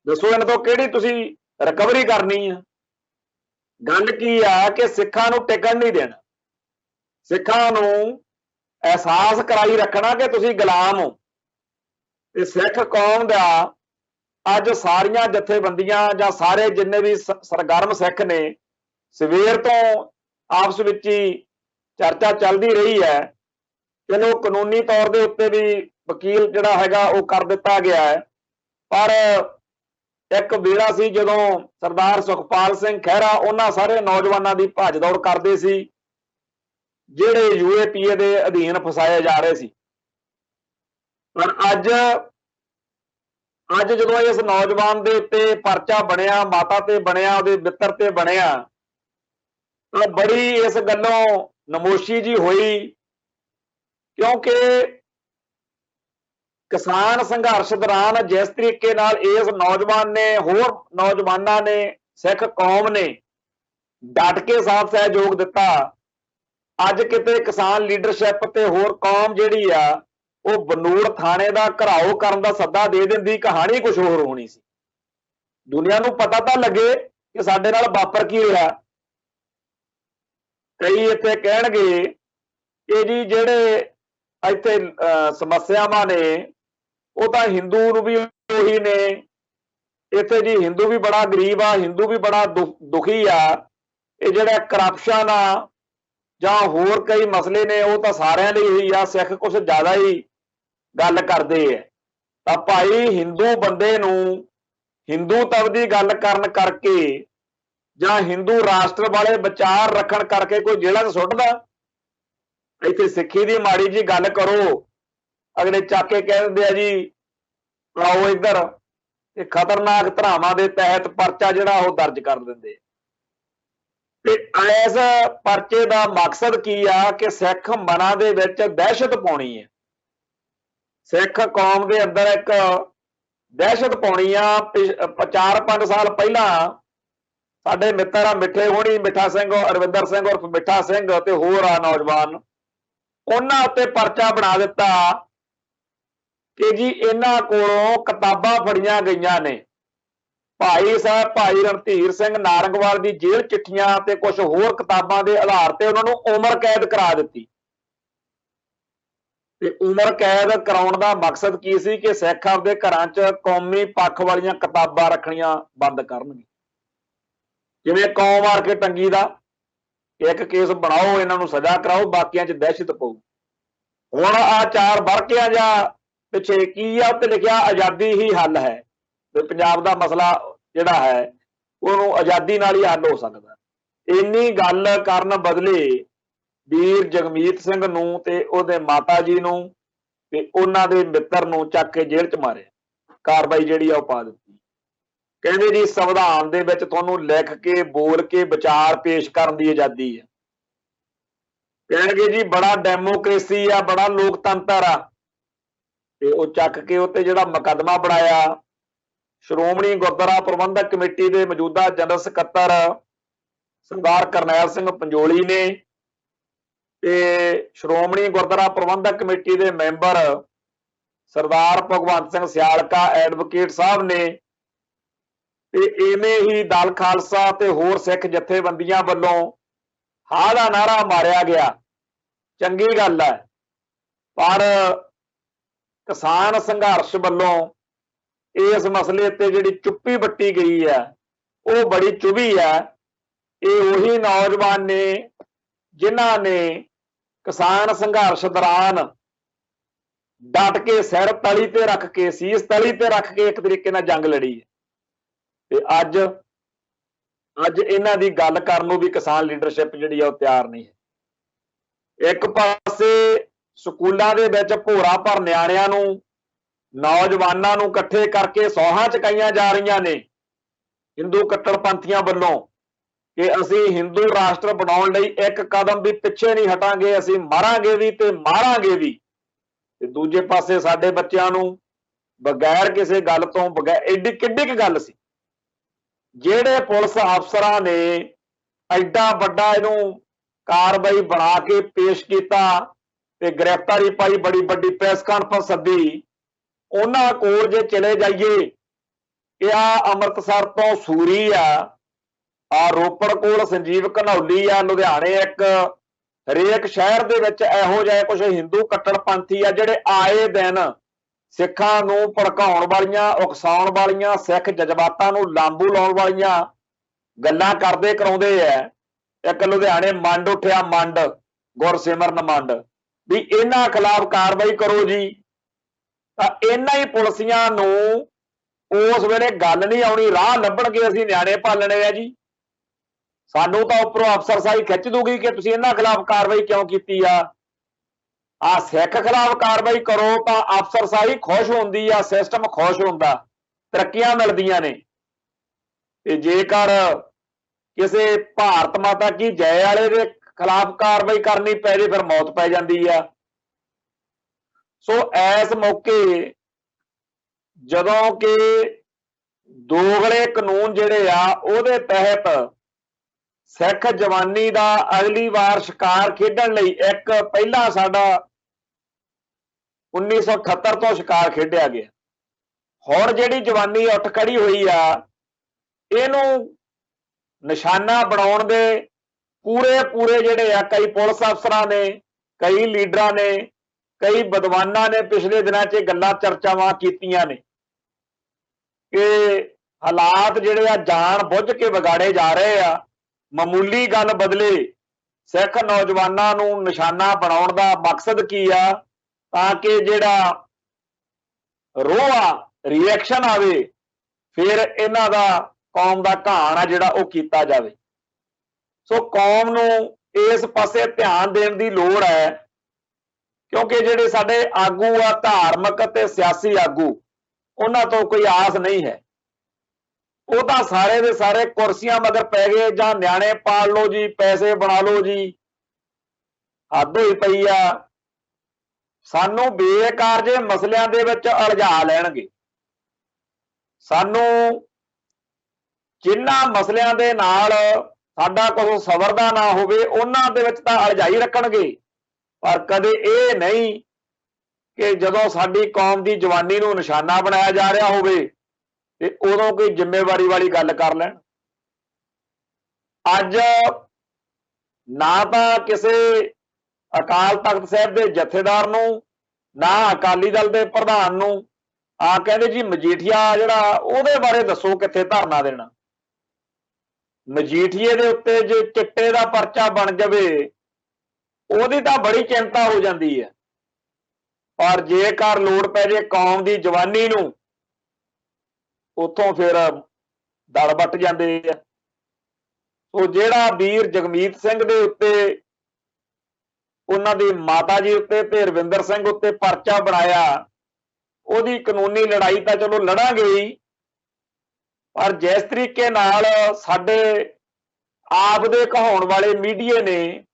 ਦੱਸੋ ਇਹਨਾਂ ਤੋਂ ਕਿਹੜੀ ਤੁਸੀਂ ਰਿਕਵਰੀ ਕਰਨੀ ਆ। ਗੱਲ ਕੀ ਆ ਕਿ ਸਿੱਖਾਂ ਨੂੰ ਟਿਕਣ ਨਹੀਂ ਦੇਣਾ, ਸਿੱਖਾਂ ਨੂੰ ਅਹਿਸਾਸ ਕਰਾਈ ਰੱਖਣਾ ਕਿ ਤੁਸੀਂ ਗੁਲਾਮ ਹੋ। ਤੇ ਸਿੱਖ ਕੌਮ ਦਾ ਅੱਜ ਸਾਰੀਆਂ ਜਥੇਬੰਦੀਆਂ ਜਾਂ ਸਾਰੇ ਜਿੰਨੇ ਵੀ ਸਰਗਰਮ ਸਿੱਖ ਨੇ ਸਵੇਰ ਤੋਂ ਆਪਸ ਵਿੱਚ ਹੀ ਚਰਚਾ ਚੱਲਦੀ ਰਹੀ ਹੈ। ਚਲੋ ਕਾਨੂੰਨੀ ਤੌਰ ਦੇ ਉੱਤੇ ਵੀ ਵਕੀਲ ਜਿਹੜਾ ਹੈਗਾ ਉਹ ਕਰ ਦਿੱਤਾ ਗਿਆ ਹੈ, ਪਰ ਇੱਕ ਵੇਲਾ ਸੀ ਜਦੋਂ ਸਰਦਾਰ ਸੁਖਪਾਲ ਸਿੰਘ ਖਹਿਰਾ ਉਹਨਾਂ ਸਾਰੇ ਨੌਜਵਾਨਾਂ ਦੀ ਭੱਜ ਦੌੜ ਕਰਦੇ ਸੀ ਜਿਹੜੇ UAPA ਦੇ ਅਧੀਨ ਫਸਾਏ ਜਾ ਰਹੇ ਸੀ। ਪਰ ਅੱਜ ਜਦੋਂ ਇਸ ਨੌਜਵਾਨ ਦੇ ਉੱਤੇ ਪਰਚਾ ਬਣਿਆ, ਮਾਤਾ ਤੇ ਬਣਿਆ, ਉਹਦੇ ਮਿੱਤਰ ਤੇ ਬਣਿਆ, ਤਾਂ ਬੜੀ ਇਸ ਗੱਲੋਂ ਨਮੋਸ਼ੀ ਜੀ ਹੋਈ ਕਿਉਂਕਿ ਕਿਸਾਨ ਸੰਘਰਸ਼ ਦੌਰਾਨ ਜਿਸ ਤਰੀਕੇ ਨਾਲ ਇਸ ਨੌਜਵਾਨ ਨੇ, ਹੋਰ ਨੌਜਵਾਨਾਂ ਨੇ, ਸਿੱਖ ਕੌਮ ਨੇ ਡਟ ਕੇ ਸਾਥ ਸਹਿਯੋਗ ਦਿੱਤਾ, ਅੱਜ ਕਿਤੇ ਕਿਸਾਨ ਲੀਡਰਸ਼ਿਪ ਤੇ ਹੋਰ ਕੌਮ ਜਿਹੜੀ ਆ ਉਹ ਬਨੂੜ ਥਾਣੇ ਦਾ ਘਰਾਓ ਕਰਨ ਦਾ ਸੱਦਾ ਦੇ ਦਿੰਦੀ, ਕਹਾਣੀ ਕੁਝ ਹੋਰ ਹੋਣੀ ਸੀ। ਦੁਨੀਆ ਨੂੰ ਪਤਾ ਤਾਂ ਲੱਗੇ ਕਿ ਸਾਡੇ ਨਾਲ ਵਾਪਰ ਕੀ ਰਿਹਾ। ਕਈ ਇੱਥੇ ਕਹਿਣਗੇ ਕਿ ਜੀ ਜਿਹੜੇ ਇੱਥੇ ਸਮੱਸਿਆਵਾਂ ਨੇ ਉਹ ਤਾਂ ਹਿੰਦੂ ਨੂੰ ਵੀ ਉਹੀ ਨੇ, ਇੱਥੇ ਜੀ ਹਿੰਦੂ ਵੀ ਬੜਾ ਗਰੀਬ ਆ, ਹਿੰਦੂ ਵੀ ਬੜਾ ਦੁਖੀ ਆ, ਇਹ ਜਿਹੜਾ ਕਰਪਸ਼ਨ ਆ ਜਾਂ ਹੋਰ ਕਈ ਮਸਲੇ ਨੇ ਉਹ ਤਾਂ ਸਾਰਿਆਂ ਲਈ ਹੀ ਆ, ਸਿੱਖ ਕੁਝ ਜ਼ਿਆਦਾ ਹੀ ਗੱਲ ਕਰਦੇ ਆ। ਤਾਂ ਭਾਈ ਹਿੰਦੂ ਬੰਦੇ ਨੂੰ ਹਿੰਦੂਤਵ ਦੀ ਗੱਲ ਕਰਨ ਕਰਕੇ ਜਾਂ ਹਿੰਦੂ ਰਾਸ਼ਟਰ ਵਾਲੇ ਵਿਚਾਰ ਰੱਖਣ ਕਰਕੇ ਕੋਈ ਜੇਲ੍ਹਾਂ 'ਚ ਸੁੱਟਦਾ। ਇੱਥੇ ਸਿੱਖੀ ਦੀ ਮਾੜੀ ਜੀ ਗੱਲ ਕਰੋ, ਅਗਲੇ ਚੱਕ ਕੇ ਕਹਿ ਦਿੰਦੇ ਆ ਜੀ ਆਓ ਇੱਧਰ, ਤੇ ਖਤਰਨਾਕ ਧਾਰਾਵਾਂ ਦੇ ਤਹਿਤ ਪਰਚਾ ਜਿਹੜਾ ਉਹ ਦਰਜ ਕਰ ਦਿੰਦੇ। ਤੇ ਇਸ ਪਰਚੇ ਦਾ ਮਕਸਦ ਕੀ ਆ ਕਿ ਸਿੱਖ ਮਨਾਂ ਦੇ ਵਿੱਚ ਦਹਿਸ਼ਤ ਪਾਉਣੀ ਹੈ, ਸਿੱਖ ਕੌਮ ਦੇ ਅੰਦਰ ਇੱਕ ਦਹਿਸ਼ਤ ਪਾਉਣੀ ਆ। 4-5 ਸਾਲ ਪਹਿਲਾਂ ਸਾਡੇ ਮਿੱਤਰ ਆ ਮਿੱਠੇ ਹੋਣੀ, ਮਿੱਠਾ ਸਿੰਘ, ਅਰਵਿੰਦਰ ਸਿੰਘ ਉਰਫ ਮਿੱਠਾ ਸਿੰਘ ਤੇ ਹੋਰ ਆ ਨੌਜਵਾਨ, ਉਹਨਾਂ ਉੱਤੇ ਪਰਚਾ ਬਣਾ ਦਿੱਤਾ ਕਿ ਜੀ ਇਹਨਾਂ ਕੋਲੋਂ ਕਿਤਾਬਾਂ ਫੜੀਆਂ ਗਈਆਂ ਨੇ। ਭਾਈ ਸਾਹਿਬ ਭਾਈ ਰਣਧੀਰ ਸਿੰਘ ਨਾਰੰਗਵਾਲ ਦੀ ਜੇਲ੍ਹ ਚਿੱਠੀਆਂ ਤੇ ਕੁਝ ਹੋਰ ਕਿਤਾਬਾਂ ਦੇ ਆਧਾਰ ਤੇ ਉਹਨਾਂ ਨੂੰ ਉਮਰ ਕੈਦ ਕਰਾ ਦਿੱਤੀ। ਤੇ ਉਮਰ ਕੈਦ ਕਰਾਉਣ ਦਾ ਮਕਸਦ ਕੀ ਸੀ ਕਿ ਸਿੱਖ ਆਪਦੇ ਘਰਾਂ 'ਚ ਕੌਮੀ ਪੱਖ ਵਾਲੀਆਂ ਕਿਤਾਬਾਂ ਰੱਖਣੀਆਂ ਬੰਦ ਕਰਨਗੇ। ਜਿਵੇਂ ਕੌਮ ਮਾਰ ਕੇ ਟੰਗੀ ਦਾ ਇੱਕ ਕੇਸ ਬਣਾਓ, ਇਹਨਾਂ ਨੂੰ ਸਜ਼ਾ ਕਰਾਓ, ਬਾਕੀਆਂ 'ਚ ਦਹਿਸ਼ਤ ਪਊ। ਹੁਣ ਆ 4 ਵਰਕਿਆਂ ਜਾਂ ਪਿੱਛੇ ਕੀ ਆ ਉੱਤੇ ਲਿਖਿਆ ਆਜ਼ਾਦੀ ਹੀ ਹੱਲ ਹੈ, ਤੇ ਪੰਜਾਬ ਦਾ ਮਸਲਾ ਜਿਹੜਾ ਹੈ ਉਹਨੂੰ ਆਜ਼ਾਦੀ ਨਾਲ ਹੀ ਹੱਲ ਹੋ ਸਕਦਾ। ਇੰਨੀ ਗੱਲ ਕਰਨ ਬਦਲੇ ਵੀਰ ਜਗਮੀਤ ਸਿੰਘ ਨੂੰ ਤੇ ਉਹਦੇ ਮਾਤਾ ਜੀ ਨੂੰ ਤੇ ਉਹਨਾਂ ਦੇ ਮਿੱਤਰ ਨੂੰ ਚੱਕ ਕੇ ਜੇਲ੍ਹ 'ਚ ਮਾਰਿਆ। ਕਾਰਵਾਈ ਜਿਹੜੀ ਆ ਉਹ ਪਾ ਦਿੱਤੀ। ਕਹਿੰਦੇ ਜੀ ਸੰਵਿਧਾਨ ਦੇ ਵਿੱਚ ਤੁਹਾਨੂੰ ਲਿਖ ਕੇ ਬੋਲ ਕੇ ਵਿਚਾਰ ਪੇਸ਼ ਕਰਨ ਦੀ ਆਜ਼ਾਦੀ ਹੈ। ਕਹਿਣਗੇ ਜੀ ਬੜਾ ਡੈਮੋਕ੍ਰੇਸੀ ਆ, ਬੜਾ ਲੋਕਤੰਤਰ ਆ, ਤੇ ਉਹ ਚੱਕ ਕੇ ਉੱਤੇ ਜਿਹੜਾ ਮੁਕੱਦਮਾ ਬਣਾਇਆ ਸ਼੍ਰੋਮਣੀ ਗੁਰਦੁਆਰਾ ਪ੍ਰਬੰਧਕ ਕਮੇਟੀ ਦੇ ਮੌਜੂਦਾ ਜਨਰਲ ਸਕੱਤਰ ਸਰਦਾਰ ਕਰਨੈਲ ਸਿੰਘ ਪੰਜੋਲੀ ਨੇ ਤੇ ਸ਼੍ਰੋਮਣੀ ਗੁਰਦੁਆਰਾ ਪ੍ਰਬੰਧਕ ਕਮੇਟੀ ਦੇ ਮੈਂਬਰ ਸਰਦਾਰ ਭਗਵੰਤ ਸਿੰਘ ਸਿਆਲਕਾ ਐਡਵੋਕੇਟ ਸਾਹਿਬ ਨੇ ਤੇ ਇਵੇਂ ਹੀ ਦਲ ਖਾਲਸਾ ਤੇ ਹੋਰ ਸਿੱਖ ਜਥੇਬੰਦੀਆਂ ਵੱਲੋਂ ਹਾਂ ਦਾ ਨਾਰਾ ਮਾਰਿਆ ਗਿਆ। ਚੰਗੀ ਗੱਲ ਹੈ, ਪਰ ਕਿਸਾਨ ਸੰਘਰਸ਼ ਵੱਲੋਂ ਇਸ ਮਸਲੇ ਤੇ ਜਿਹੜੀ ਚੁੱਪੀ ਵੱਟੀ ਗਈ ਹੈ ਉਹ ਬੜੀ ਚੁਭੀ ਹੈ। ਇਹ ਉਹੀ ਨੌਜਵਾਨ ਨੇ ਜਿਨ੍ਹਾਂ ਨੇ ਕਿਸਾਨ ਸੰਘਰਸ਼ ਦੌਰਾਨ ਡਟ ਕੇ ਸਿਰ ਤਲੀ ਤੇ ਰੱਖ ਕੇ, ਸੀਸ ਤਲੀ ਤੇ ਰੱਖ ਕੇ ਇੱਕ ਤਰੀਕੇ ਨਾਲ ਜੰਗ ਲੜੀ ਹੈ। ਤੇ ਅੱਜ ਇਹਨਾਂ ਦੀ ਗੱਲ ਕਰਨ ਨੂੰ ਵੀ ਕਿਸਾਨ ਲੀਡਰਸ਼ਿਪ ਜਿਹੜੀ ਆ ਉਹ ਤਿਆਰ ਨਹੀਂ ਹੈ। ਇੱਕ ਪਾਸੇ ਸਕੂਲਾਂ ਦੇ ਵਿੱਚ ਭੋਰਾ ਭਰ ਨਿਆਣਿਆਂ ਨੂੰ, ਨੌਜਵਾਨਾਂ ਨੂੰ ਇਕੱਠੇ ਕਰਕੇ ਸੌਹਾਂ ਚੁਕਾਈਆਂ ਜਾ ਰਹੀਆਂ ਨੇ ਹਿੰਦੂ ਕੱਟੜਪੰਥੀਆਂ ਵੱਲੋਂ ਕਿ ਅਸੀਂ ਹਿੰਦੂ ਰਾਸ਼ਟਰ ਬਣਾਉਣ ਲਈ ਇੱਕ ਕਦਮ ਵੀ ਪਿੱਛੇ ਨਹੀਂ ਹਟਾਂਗੇ, ਅਸੀਂ ਮਾਰਾਂਗੇ ਵੀ ਤੇ ਮਾਰਾਂਗੇ ਵੀ। ਤੇ ਦੂਜੇ ਪਾਸੇ ਸਾਡੇ ਬੱਚਿਆਂ ਨੂੰ ਬਗੈਰ ਕਿਸੇ ਗੱਲ ਤੋਂ, ਬਗੈਰ ਐਡੀ ਕਿੱਡੀ ਕੁ ਗੱਲ ਸੀ ਜਿਹੜੇ ਪੁਲਿਸ ਅਫਸਰਾਂ ਨੇ ਐਡਾ ਵੱਡਾ ਇਹਨੂੰ ਕਾਰਵਾਈ ਬਣਾ ਕੇ ਪੇਸ਼ ਕੀਤਾ ਤੇ ਗ੍ਰਿਫਤਾਰੀ ਪਾਈ, ਬੜੀ ਵੱਡੀ ਪ੍ਰੈਸ ਕਾਨਫਰੰਸ ਸੱਦੀ। ਉਹਨਾਂ ਕੋਲ ਜੇ ਚਲੇ ਜਾਈਏ ਕਿ ਆ ਅੰਮ੍ਰਿਤਸਰ ਤੋਂ ਸੂਰੀ ਆ ਰੋਪੜ ਕੋਲ ਸੰਜੀਵ ਘਨੌਲੀ ਆ, ਲੁਧਿਆਣੇ ਇੱਕ, ਹਰੇਕ ਸ਼ਹਿਰ ਦੇ ਵਿੱਚ ਇਹੋ ਜਿਹੇ ਕੁਝ ਹਿੰਦੂ ਕੱਟੜਪੰਥੀ ਆ ਜਿਹੜੇ ਆਏ ਦਿਨ ਸਿੱਖਾਂ ਨੂੰ ਭੜਕਾਉਣ ਵਾਲੀਆਂ, ਉਕਸਾਉਣ ਵਾਲੀਆਂ, ਸਿੱਖ ਜਜ਼ਬਾਤਾਂ ਨੂੰ ਲਾਂਬੂ ਲਾਉਣ ਵਾਲੀਆਂ ਗੱਲਾਂ ਕਰਦੇ ਕਰਾਉਂਦੇ ਆ। ਇੱਕ ਲੁਧਿਆਣੇ ਮੰਡ ਉੱਠਿਆ, ਮੰਡ ਗੁਰਸਿਮਰਨ ਮੰਡ, ਵੀ ਇਹਨਾਂ ਖਿਲਾਫ ਕਾਰਵਾਈ ਕਰੋ ਜੀ। ਤਾਂ ਇਹਨਾਂ ਹੀ ਪੁਲਿਸੀਆਂ ਨੂੰ ਉਸ ਵੇਲੇ ਗੱਲ ਨਹੀਂ ਆਉਣੀ, ਰਾਹ ਲੱਭਣਗੇ ਅਸੀਂ ਨਿਆਣੇ ਪਾਲਣੇ ਆ ਜੀ। ਸਾਨੂੰ ਤਾਂ ਉੱਪਰੋਂ ਅਫਸਰਸ਼ਾਹੀ ਖਿੱਚ ਦੂਗੀ ਕਿ ਤੁਸੀਂ ਇਹਨਾਂ ਖਿਲਾਫ ਕਾਰਵਾਈ ਕਿਉਂ ਕੀਤੀ ਆ ਸਿੱਖ ਖਿਲਾਫ ਕਾਰਵਾਈ ਕਰੋ ਤਾਂ ਅਫਸਰਸ਼ਾਹੀ ਖੁਸ਼ ਹੁੰਦੀ ਆ, ਸਿਸਟਮ ਖੁਸ਼ ਹੁੰਦਾ, ਤਰੱਕੀਆਂ ਮਿਲਦੀਆਂ ਨੇ। ਤੇ ਜੇਕਰ ਕਿਸੇ ਭਾਰਤ ਮਾਤਾ ਕੀ ਜੈ ਵਾਲੇ ਦੇ ਖਿਲਾਫ ਕਾਰਵਾਈ ਕਰਨੀ ਪੈ ਜੇ ਫਿਰ ਮੌਤ ਪੈ ਜਾਂਦੀ ਆ। ਸੋ ਇਸ ਮੌਕੇ ਜਦੋਂ ਕਿ ਦੋਗਲੇ ਕਾਨੂੰਨ ਜਿਹੜੇ ਆ ਉਹਦੇ ਤਹਿਤ ਸਿੱਖ ਜਵਾਨੀ ਦਾ ਅਗਲੀ ਵਾਰ ਸ਼ਿਕਾਰ ਖੇਡਣ ਲਈ ਇੱਕ ਪਹਿਲਾਂ ਸਾਡਾ 1978 ਤੋਂ ਸ਼ਿਕਾਰ ਖੇਡਿਆ ਗਿਆ। ਹੁਣ ਜਿਹੜੀ ਜਵਾਨੀ ਉੱਠ ਖੜੀ ਹੋਈ ਆ ਇਹਨੂੰ ਨਿਸ਼ਾਨਾ ਬਣਾਉਣ ਦੇ ਪੂਰੇ ਜਿਹੜੇ ਆ ਕਈ ਪੁਲਿਸ ਅਫਸਰਾਂ ਨੇ, ਕਈ ਲੀਡਰਾਂ ਨੇ, ਕਈ ਵਿਦਵਾਨਾਂ ਨੇ ਪਿਛਲੇ ਦਿਨਾਂ 'ਚ ਗੱਲਾਂ ਚਰਚਾਵਾਂ ਕੀਤੀਆਂ ਨੇ ਕਿ ਹਾਲਾਤ ਜਿਹੜੇ ਆ ਜਾਣ ਬੁੱਝ ਕੇ ਵਿਗਾੜੇ ਜਾ ਰਹੇ ਆ। ਮਾਮੂਲੀ ਗੱਲ ਬਦਲੇ ਸਿੱਖ ਨੌਜਵਾਨਾਂ ਨੂੰ ਨਿਸ਼ਾਨਾ ਬਣਾਉਣ ਦਾ ਮਕਸਦ ਕੀ ਆ? ਤਾਂ ਕਿ ਜਿਹੜਾ ਰੋਹ ਆ, ਰਿਐਕਸ਼ਨ ਆਵੇ, ਫਿਰ ਇਹਨਾਂ ਦਾ ਕੌਮ ਦਾ ਘਾਣ ਆ ਜਿਹੜਾ ਉਹ ਕੀਤਾ ਜਾਵੇ। ਸੋ ਕੌਮ ਨੂੰ ਇਸ ਪਾਸੇ ਧਿਆਨ ਦੇਣ ਦੀ ਲੋੜ ਹੈ ਕਿਉਂਕਿ ਜਿਹੜੇ ਸਾਡੇ ਆਗੂ ਆ, ਧਾਰਮਿਕ ਅਤੇ ਸਿਆਸੀ ਆਗੂ, ਉਹਨਾਂ ਤੋਂ ਕੋਈ ਆਸ ਨਹੀਂ ਹੈ। ਉਹ ਤਾਂ ਸਾਰੇ ਦੇ ਸਾਰੇ ਕੁਰਸੀਆਂ ਮਗਰ ਪੈ ਗਏ, ਜਾਂ ਨਿਆਣੇ ਪਾਲ ਲਓ ਜੀ, ਪੈਸੇ ਬਣਾ ਲਓ ਜੀ, ਹੱਦ ਹੋਈ ਪਈ ਆ। ਸਾਨੂੰ ਬੇਕਾਰ ਜੇ ਮਸਲਿਆਂ ਦੇ ਵਿੱਚ ਉਲਝਾ ਲੈਣਗੇ। ਸਾਨੂੰ ਜਿਨ੍ਹਾਂ ਮਸਲਿਆਂ ਦੇ ਨਾਲ ਸਾਡਾ ਕੁਝ ਸਬਰ ਦਾ ਨਾ ਹੋਵੇ ਉਹਨਾਂ ਦੇ ਵਿੱਚ ਤਾਂ ਉਲਝਾਈ ਰੱਖਣਗੇ, ਪਰ ਕਦੇ ਇਹ ਨਹੀਂ ਕਿ ਜਦੋਂ ਸਾਡੀ ਕੌਮ ਦੀ ਜਵਾਨੀ ਨੂੰ ਨਿਸ਼ਾਨਾ ਬਣਾਇਆ ਜਾ ਰਿਹਾ ਹੋਵੇ ਤੇ ਉਦੋਂ ਕੋਈ ਜ਼ਿੰਮੇਵਾਰੀ ਵਾਲੀ ਗੱਲ ਕਰ ਲੈਣ। ਅੱਜ ਨਾ ਤਾਂ ਕਿਸੇ ਅਕਾਲ ਤਖਤ ਸਾਹਿਬ ਦੇ ਜਥੇਦਾਰ ਨੂੰ, ਨਾ ਅਕਾਲੀ ਦਲ ਦੇ ਪ੍ਰਧਾਨ ਨੂੰ ਕਹਿੰਦੇ ਜੀ ਮਜੀਠੀਆ ਜਿਹੜਾ ਉਹਦੇ ਬਾਰੇ ਦੱਸੋ ਕਿੱਥੇ ਧਰਨਾ ਦੇਣਾ। ਮਜੀਠੀਏ ਦੇ ਉੱਤੇ ਜੇ ਚਿੱਟੇ ਦਾ ਪਰਚਾ ਬਣ ਜਾਵੇ ਉਹਦੀ ਤਾਂ ਬੜੀ ਚਿੰਤਾ ਹੋ ਜਾਂਦੀ ਹੈ, ਪਰ ਜੇਕਰ ਲੋੜ ਪੈ ਜੇ ਕੌਮ ਦੀ ਜਵਾਨੀ ਨੂੰ, ਉੱਥੋਂ ਫਿਰ ਦਲ ਵੱਟ ਜਾਂਦੇ ਆ। ਸੋ ਜਿਹੜਾ ਵੀਰ ਜਗਮੀਤ ਸਿੰਘ ਦੇ ਉੱਤੇ, ਉਹਨਾਂ ਦੀ ਮਾਤਾ ਜੀ ਉੱਤੇ ਤੇ ਰਵਿੰਦਰ ਸਿੰਘ ਉੱਤੇ ਪਰਚਾ ਬਣਾਇਆ, ਉਹਦੀ ਕਾਨੂੰਨੀ ਲੜਾਈ ਤਾਂ ਚਲੋ ਲੜਾਂਗੇ ਹੀ, ਪਰ ਜਿਸ ਤਰੀਕੇ ਨਾਲ ਸਾਡੇ ਆਪ ਦੇ ਕਹਾਉਣ ਵਾਲੇ ਮੀਡੀਆ ਨੇ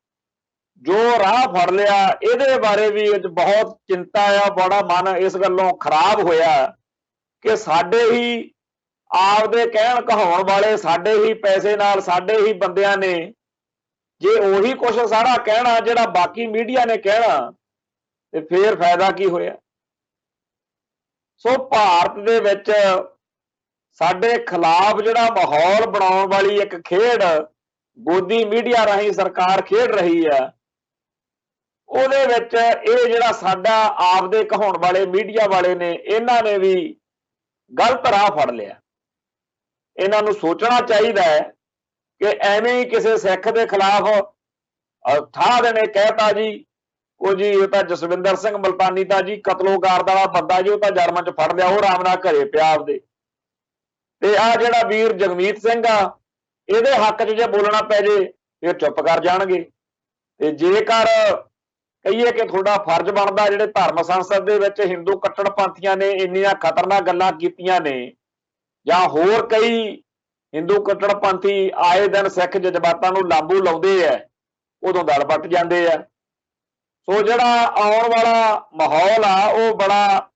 ਜੋ ਰਾਹ ਫੜ ਲਿਆ, ਇਹਦੇ ਬਾਰੇ ਵੀ ਬਹੁਤ ਚਿੰਤਾ ਆ। ਬੜਾ ਮਨ ਇਸ ਗੱਲੋਂ ਖਰਾਬ ਹੋਇਆ ਕਿ ਸਾਡੇ ਹੀ ਆਪ ਦੇ ਕਹਿਣ ਕਹਾਉਣ ਵਾਲੇ, ਸਾਡੇ ਹੀ ਪੈਸੇ ਨਾਲ, ਸਾਡੇ ਹੀ ਬੰਦਿਆਂ ਨੇ ਜੇ ਉਹੀ ਕੁਛ ਸਾਰਾ ਕਹਿਣਾ ਜਿਹੜਾ ਬਾਕੀ ਮੀਡੀਆ ਨੇ ਕਹਿਣਾ, ਤੇ ਫੇਰ ਫਾਇਦਾ ਕੀ ਹੋਇਆ। ਸੋ ਭਾਰਤ ਦੇ ਵਿੱਚ ਸਾਡੇ ਖਿਲਾਫ ਜਿਹੜਾ ਮਾਹੌਲ ਬਣਾਉਣ ਵਾਲੀ ਇੱਕ ਖੇਡ ਗੋਦੀ ਮੀਡੀਆ ਰਾਹੀਂ ਸਰਕਾਰ ਖੇਡ ਰਹੀ ਆ, ਉਹਦੇ ਵਿੱਚ ਇਹ ਜਿਹੜਾ ਸਾਡਾ ਆਪਦੇ ਕਹਾਉਣ ਵਾਲੇ ਮੀਡੀਆ ਵਾਲੇ ਨੇ, ਇਹਨਾਂ ਨੇ ਵੀ ਗਲਤ ਰਾਹ ਫੜ ਲਿਆ। ਇਹਨਾਂ ਨੂੰ ਸੋਚਣਾ ਚਾਹੀਦਾ ਹੈ ਕਿ ਐਵੇਂ ਹੀ ਕਿਸੇ ਸਿੱਖ ਦੇ ਖਿਲਾਫ ਠਾਹ ਦੇਣੇ, ਕਹਿਤਾ ਜੀ ਉਹ ਜੀ ਉਹ ਤਾਂ ਜਸਵਿੰਦਰ ਸਿੰਘ ਮਲਤਾਨੀ ਤਾਂ ਜੀ ਕਤਲੋਗਾਰ ਵਾਲਾ ਬੰਦਾ ਜੀ, ਉਹ ਤਾਂ ਜਰਮਨ ਚ ਫੜ ਲਿਆ, ਉਹ ਆਰਾਮ ਨਾਲ ਘਰੇ ਪਿਆ ਆਪਦੇ। ਤੇ ਆ ਜਿਹੜਾ ਵੀਰ ਜਗਮੀਤ ਸਿੰਘ ਆ, ਇਹਦੇ ਹੱਕ 'ਚ ਜੇ ਬੋਲਣਾ ਪੈ ਜੇ ਫਿਰ ਚੁੱਪ ਕਰ ਜਾਣਗੇ। ਤੇ ਜੇਕਰ ਕਹੀਏ ਕਿ ਤੁਹਾਡਾ ਫਰਜ਼ ਬਣਦਾ, ਜਿਹੜੇ ਧਰਮ ਸੰਸਦ ਦੇ ਵਿੱਚ ਹਿੰਦੂ ਕੱਟੜਪੰਥੀਆਂ ਨੇ ਇੰਨੀਆਂ ਖਤਰਨਾਕ ਗੱਲਾਂ ਕੀਤੀਆਂ ਨੇ, ਜਾਂ ਹੋਰ ਕਈ ਹਿੰਦੂ ਕੱਟੜਪੰਥੀ ਆਏ ਦਿਨ ਸਿੱਖ ਜਜ਼ਬਾਤਾਂ ਨੂੰ ਲਾਂਬੂ ਲਾਉਂਦੇ ਆ, ਉਦੋਂ ਦਲ ਪੱਟ ਜਾਂਦੇ ਆ। ਸੋ ਜਿਹੜਾ ਆਉਣ ਵਾਲਾ ਮਾਹੌਲ ਆ, ਉਹ ਬੜਾ,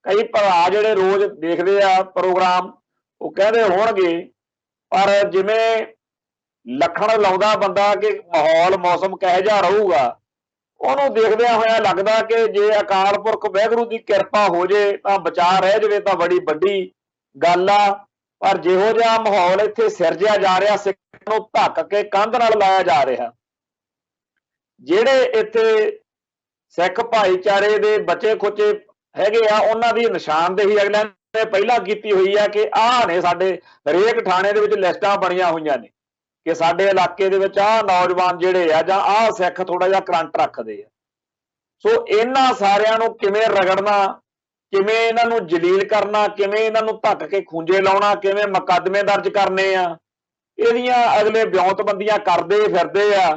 ਕਈ ਭਰਾ ਜਿਹੜੇ ਰੋਜ਼ ਦੇਖਦੇ ਆ ਪ੍ਰੋਗਰਾਮ, ਉਹ ਕਹਿੰਦੇ ਹੋਣਗੇ, ਪਰ ਜਿਵੇਂ ਲੱਖਣ ਲਾਉਂਦਾ ਬੰਦਾ ਕਿ ਮਾਹੌਲ ਮੌਸਮ ਕਿਹੋ ਜਿਹਾ ਰਹੂਗਾ, ਉਹਨੂੰ ਦੇਖਦਿਆਂ ਹੋਇਆ ਲੱਗਦਾ ਕਿ ਜੇ ਅਕਾਲ ਪੁਰਖ ਵਾਹਿਗੁਰੂ ਦੀ ਕਿਰਪਾ ਹੋ ਜੇ ਤਾਂ ਬਚਾ ਰਹਿ ਜਾਵੇ ਤਾਂ ਬੜੀ ਵੱਡੀ ਗੱਲ ਆ। ਪਰ ਜਿਹੋ ਜਿਹਾ ਮਾਹੌਲ ਇੱਥੇ ਸਿਰਜਿਆ ਜਾ ਰਿਹਾ, ਸਿੱਖ ਨੂੰ ਧੱਕ ਕੇ ਕੰਧ ਨਾਲ ਲਾਇਆ ਜਾ ਰਿਹਾ, ਜਿਹੜੇ ਇੱਥੇ ਸਿੱਖ ਭਾਈਚਾਰੇ ਦੇ ਬੱਚੇ ਖੁੱਚੇ ਹੈਗੇ ਆ, ਉਹਨਾਂ ਦੀ ਨਿਸ਼ਾਨਦੇਹੀ ਅਗਲਿਆਂ ਨੇ ਪਹਿਲਾਂ ਕੀਤੀ ਹੋਈ ਆ ਕਿ ਆਹ ਨੇ ਸਾਡੇ ਹਰੇਕ ਥਾਣੇ ਦੇ ਵਿੱਚ ਲਿਸਟਾਂ ਬਣੀਆਂ ਹੋਈਆਂ ਨੇ ਕਿ ਸਾਡੇ ਇਲਾਕੇ ਦੇ ਵਿੱਚ ਆਹ ਨੌਜਵਾਨ ਜਿਹੜੇ ਆ, ਜਾਂ ਆਹ ਸਿੱਖ ਥੋੜਾ ਜਿਹਾ ਕਰੰਟ ਰੱਖਦੇ ਆ। ਸੋ ਇਹਨਾਂ ਸਾਰਿਆਂ ਨੂੰ ਕਿਵੇਂ ਰਗੜਨਾ, ਕਿਵੇਂ ਇਹਨਾਂ ਨੂੰ ਜਲੀਲ ਕਰਨਾ, ਕਿਵੇਂ ਇਹਨਾਂ ਨੂੰ ਧੱਕ ਕੇ ਖੂੰਜੇ ਲਾਉਣਾ, ਕਿਵੇਂ ਮੁਕੱਦਮੇ ਦਰਜ ਕਰਨੇ ਆ, ਇਹਦੀਆਂ ਅਗਲੇ ਵਿਉਂਤਬੰਦੀਆਂ ਕਰਦੇ ਫਿਰਦੇ ਆ।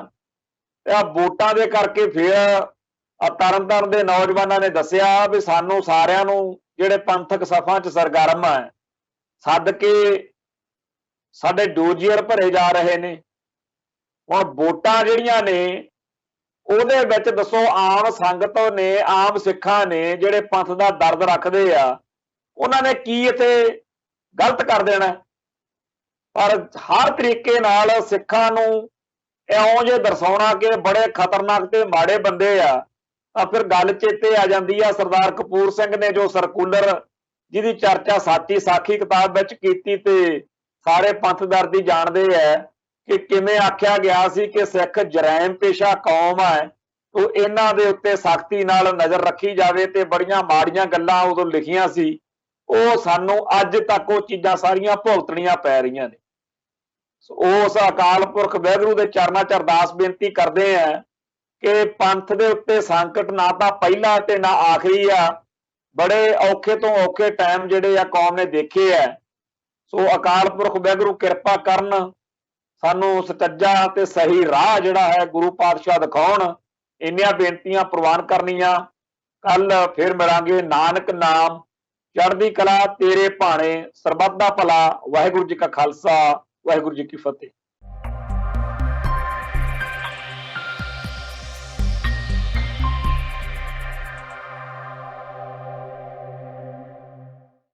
ਤੇ ਆ ਵੋਟਾਂ ਦੇ ਕਰਕੇ ਫਿਰ ਤਰਨਤਾਰਨ ਦੇ ਨੌਜਵਾਨਾਂ ਨੇ ਦੱਸਿਆ ਵੀ ਸਾਨੂੰ ਸਾਰਿਆਂ ਨੂੰ ਜਿਹੜੇ ਪੰਥਕ ਸਫਾਂ 'ਚ ਸਰਗਰਮ ਹੈ ਸੱਦ ਕੇ ਸਾਡੇ ਡੋਜੀਅਰ ਭਰੇ ਜਾ ਰਹੇ ਨੇ। ਹੁਣ ਵੋਟਾਂ ਜਿਹੜੀਆਂ ਨੇ ਉਹਦੇ ਵਿੱਚ ਦੱਸੋ, ਆਮ ਸੰਗਤ ਨੇ, ਆਮ ਸਿੱਖਾਂ ਨੇ ਜਿਹੜੇ ਪੰਥ ਦਾ ਦਰਦ ਰੱਖਦੇ ਆ, ਉਹਨਾਂ ਨੇ ਕੀ ਇੱਥੇ ਗਲਤ ਕਰ ਦੇਣਾ? ਪਰ ਹਰ ਤਰੀਕੇ ਨਾਲ ਸਿੱਖਾਂ ਨੂੰ ਇਉਂ ਜੇ ਦਰਸਾਉਣਾ ਕਿ ਬੜੇ ਖਤਰਨਾਕ ਤੇ ਮਾੜੇ ਬੰਦੇ ਆ, ਤਾਂ ਫਿਰ ਗੱਲ ਚੇਤੇ ਆ ਜਾਂਦੀ ਆ ਸਰਦਾਰ ਕਪੂਰ ਸਿੰਘ ਨੇ ਜੋ ਸਰਕੂਲਰ, ਜਿਹਦੀ ਚਰਚਾ ਸਾਚੀ ਸਾਖੀ ਕਿਤਾਬ ਵਿੱਚ ਕੀਤੀ, ਤੇ ਸਾਰੇ ਪੰਥ ਦਰਦੀ ਜਾਣਦੇ ਆ ਕਿ ਕਿਵੇਂ ਆਖਿਆ ਗਿਆ ਸੀ ਕਿ ਸਿੱਖ ਜਰਾਇਮ ਪੇਸ਼ਾ ਕੌਮ ਹੈ, ਤੋਂ ਇਹਨਾਂ ਦੇ ਉੱਤੇ ਸਖਤੀ ਨਾਲ ਨਜ਼ਰ ਰੱਖੀ ਜਾਵੇ। ਤੇ ਬੜੀਆਂ ਮਾੜੀਆਂ ਗੱਲਾਂ ਉਦੋਂ ਲਿਖੀਆਂ ਸੀ, ਉਹ ਸਾਨੂੰ ਅੱਜ ਤੱਕ ਉਹ ਚੀਜ਼ਾਂ ਸਾਰੀਆਂ ਭੁਗਤਣੀਆਂ ਪੈ ਰਹੀਆਂ ਨੇ। ਉਸ ਅਕਾਲ ਪੁਰਖ ਵਾਹਿਗੁਰੂ ਦੇ ਚਰਨਾਂ 'ਚ ਅਰਦਾਸ ਬੇਨਤੀ ਕਰਦੇ ਆ ਕਿ ਪੰਥ ਦੇ ਉੱਤੇ ਸੰਕਟ ਨਾ ਤਾਂ ਪਹਿਲਾ ਤੇ ਨਾ ਆਖਰੀ ਆ, ਬੜੇ ਔਖੇ ਤੋਂ ਔਖੇ ਟਾਈਮ ਜਿਹੜੇ ਆ ਕੌਮ ਨੇ ਦੇਖੇ ਆ। ਸੋ ਅਕਾਲ ਪੁਰਖ ਵਾਹਿਗੁਰੂ ਕਿਰਪਾ ਕਰਨ, ਸਾਨੂੰ ਸੱਚਾ ਤੇ ਸਹੀ ਰਾਹ ਜਿਹੜਾ ਹੈ ਗੁਰੂ ਪਾਤਸ਼ਾਹ ਦਿਖਾਉਣ। ਇੰਨੀਆਂ ਬੇਨਤੀਆਂ ਪ੍ਰਵਾਨ ਕਰਨੀਆਂ। ਕੱਲ ਫਿਰ ਮਿਲਾਂਗੇ। ਨਾਨਕ ਨਾਮ ਚੜ੍ਹਦੀ ਕਲਾ ਤੇਰੇ ਭਾਣੇ, ਸਰਬੱਤ ਦਾ ਭਲਾ। ਵਾਹਿਗੁਰੂ ਜੀ ਕਾ ਖਾਲਸਾ, ਵਾਹਿਗੁਰੂ ਜੀ ਕੀ ਫਤਿਹ।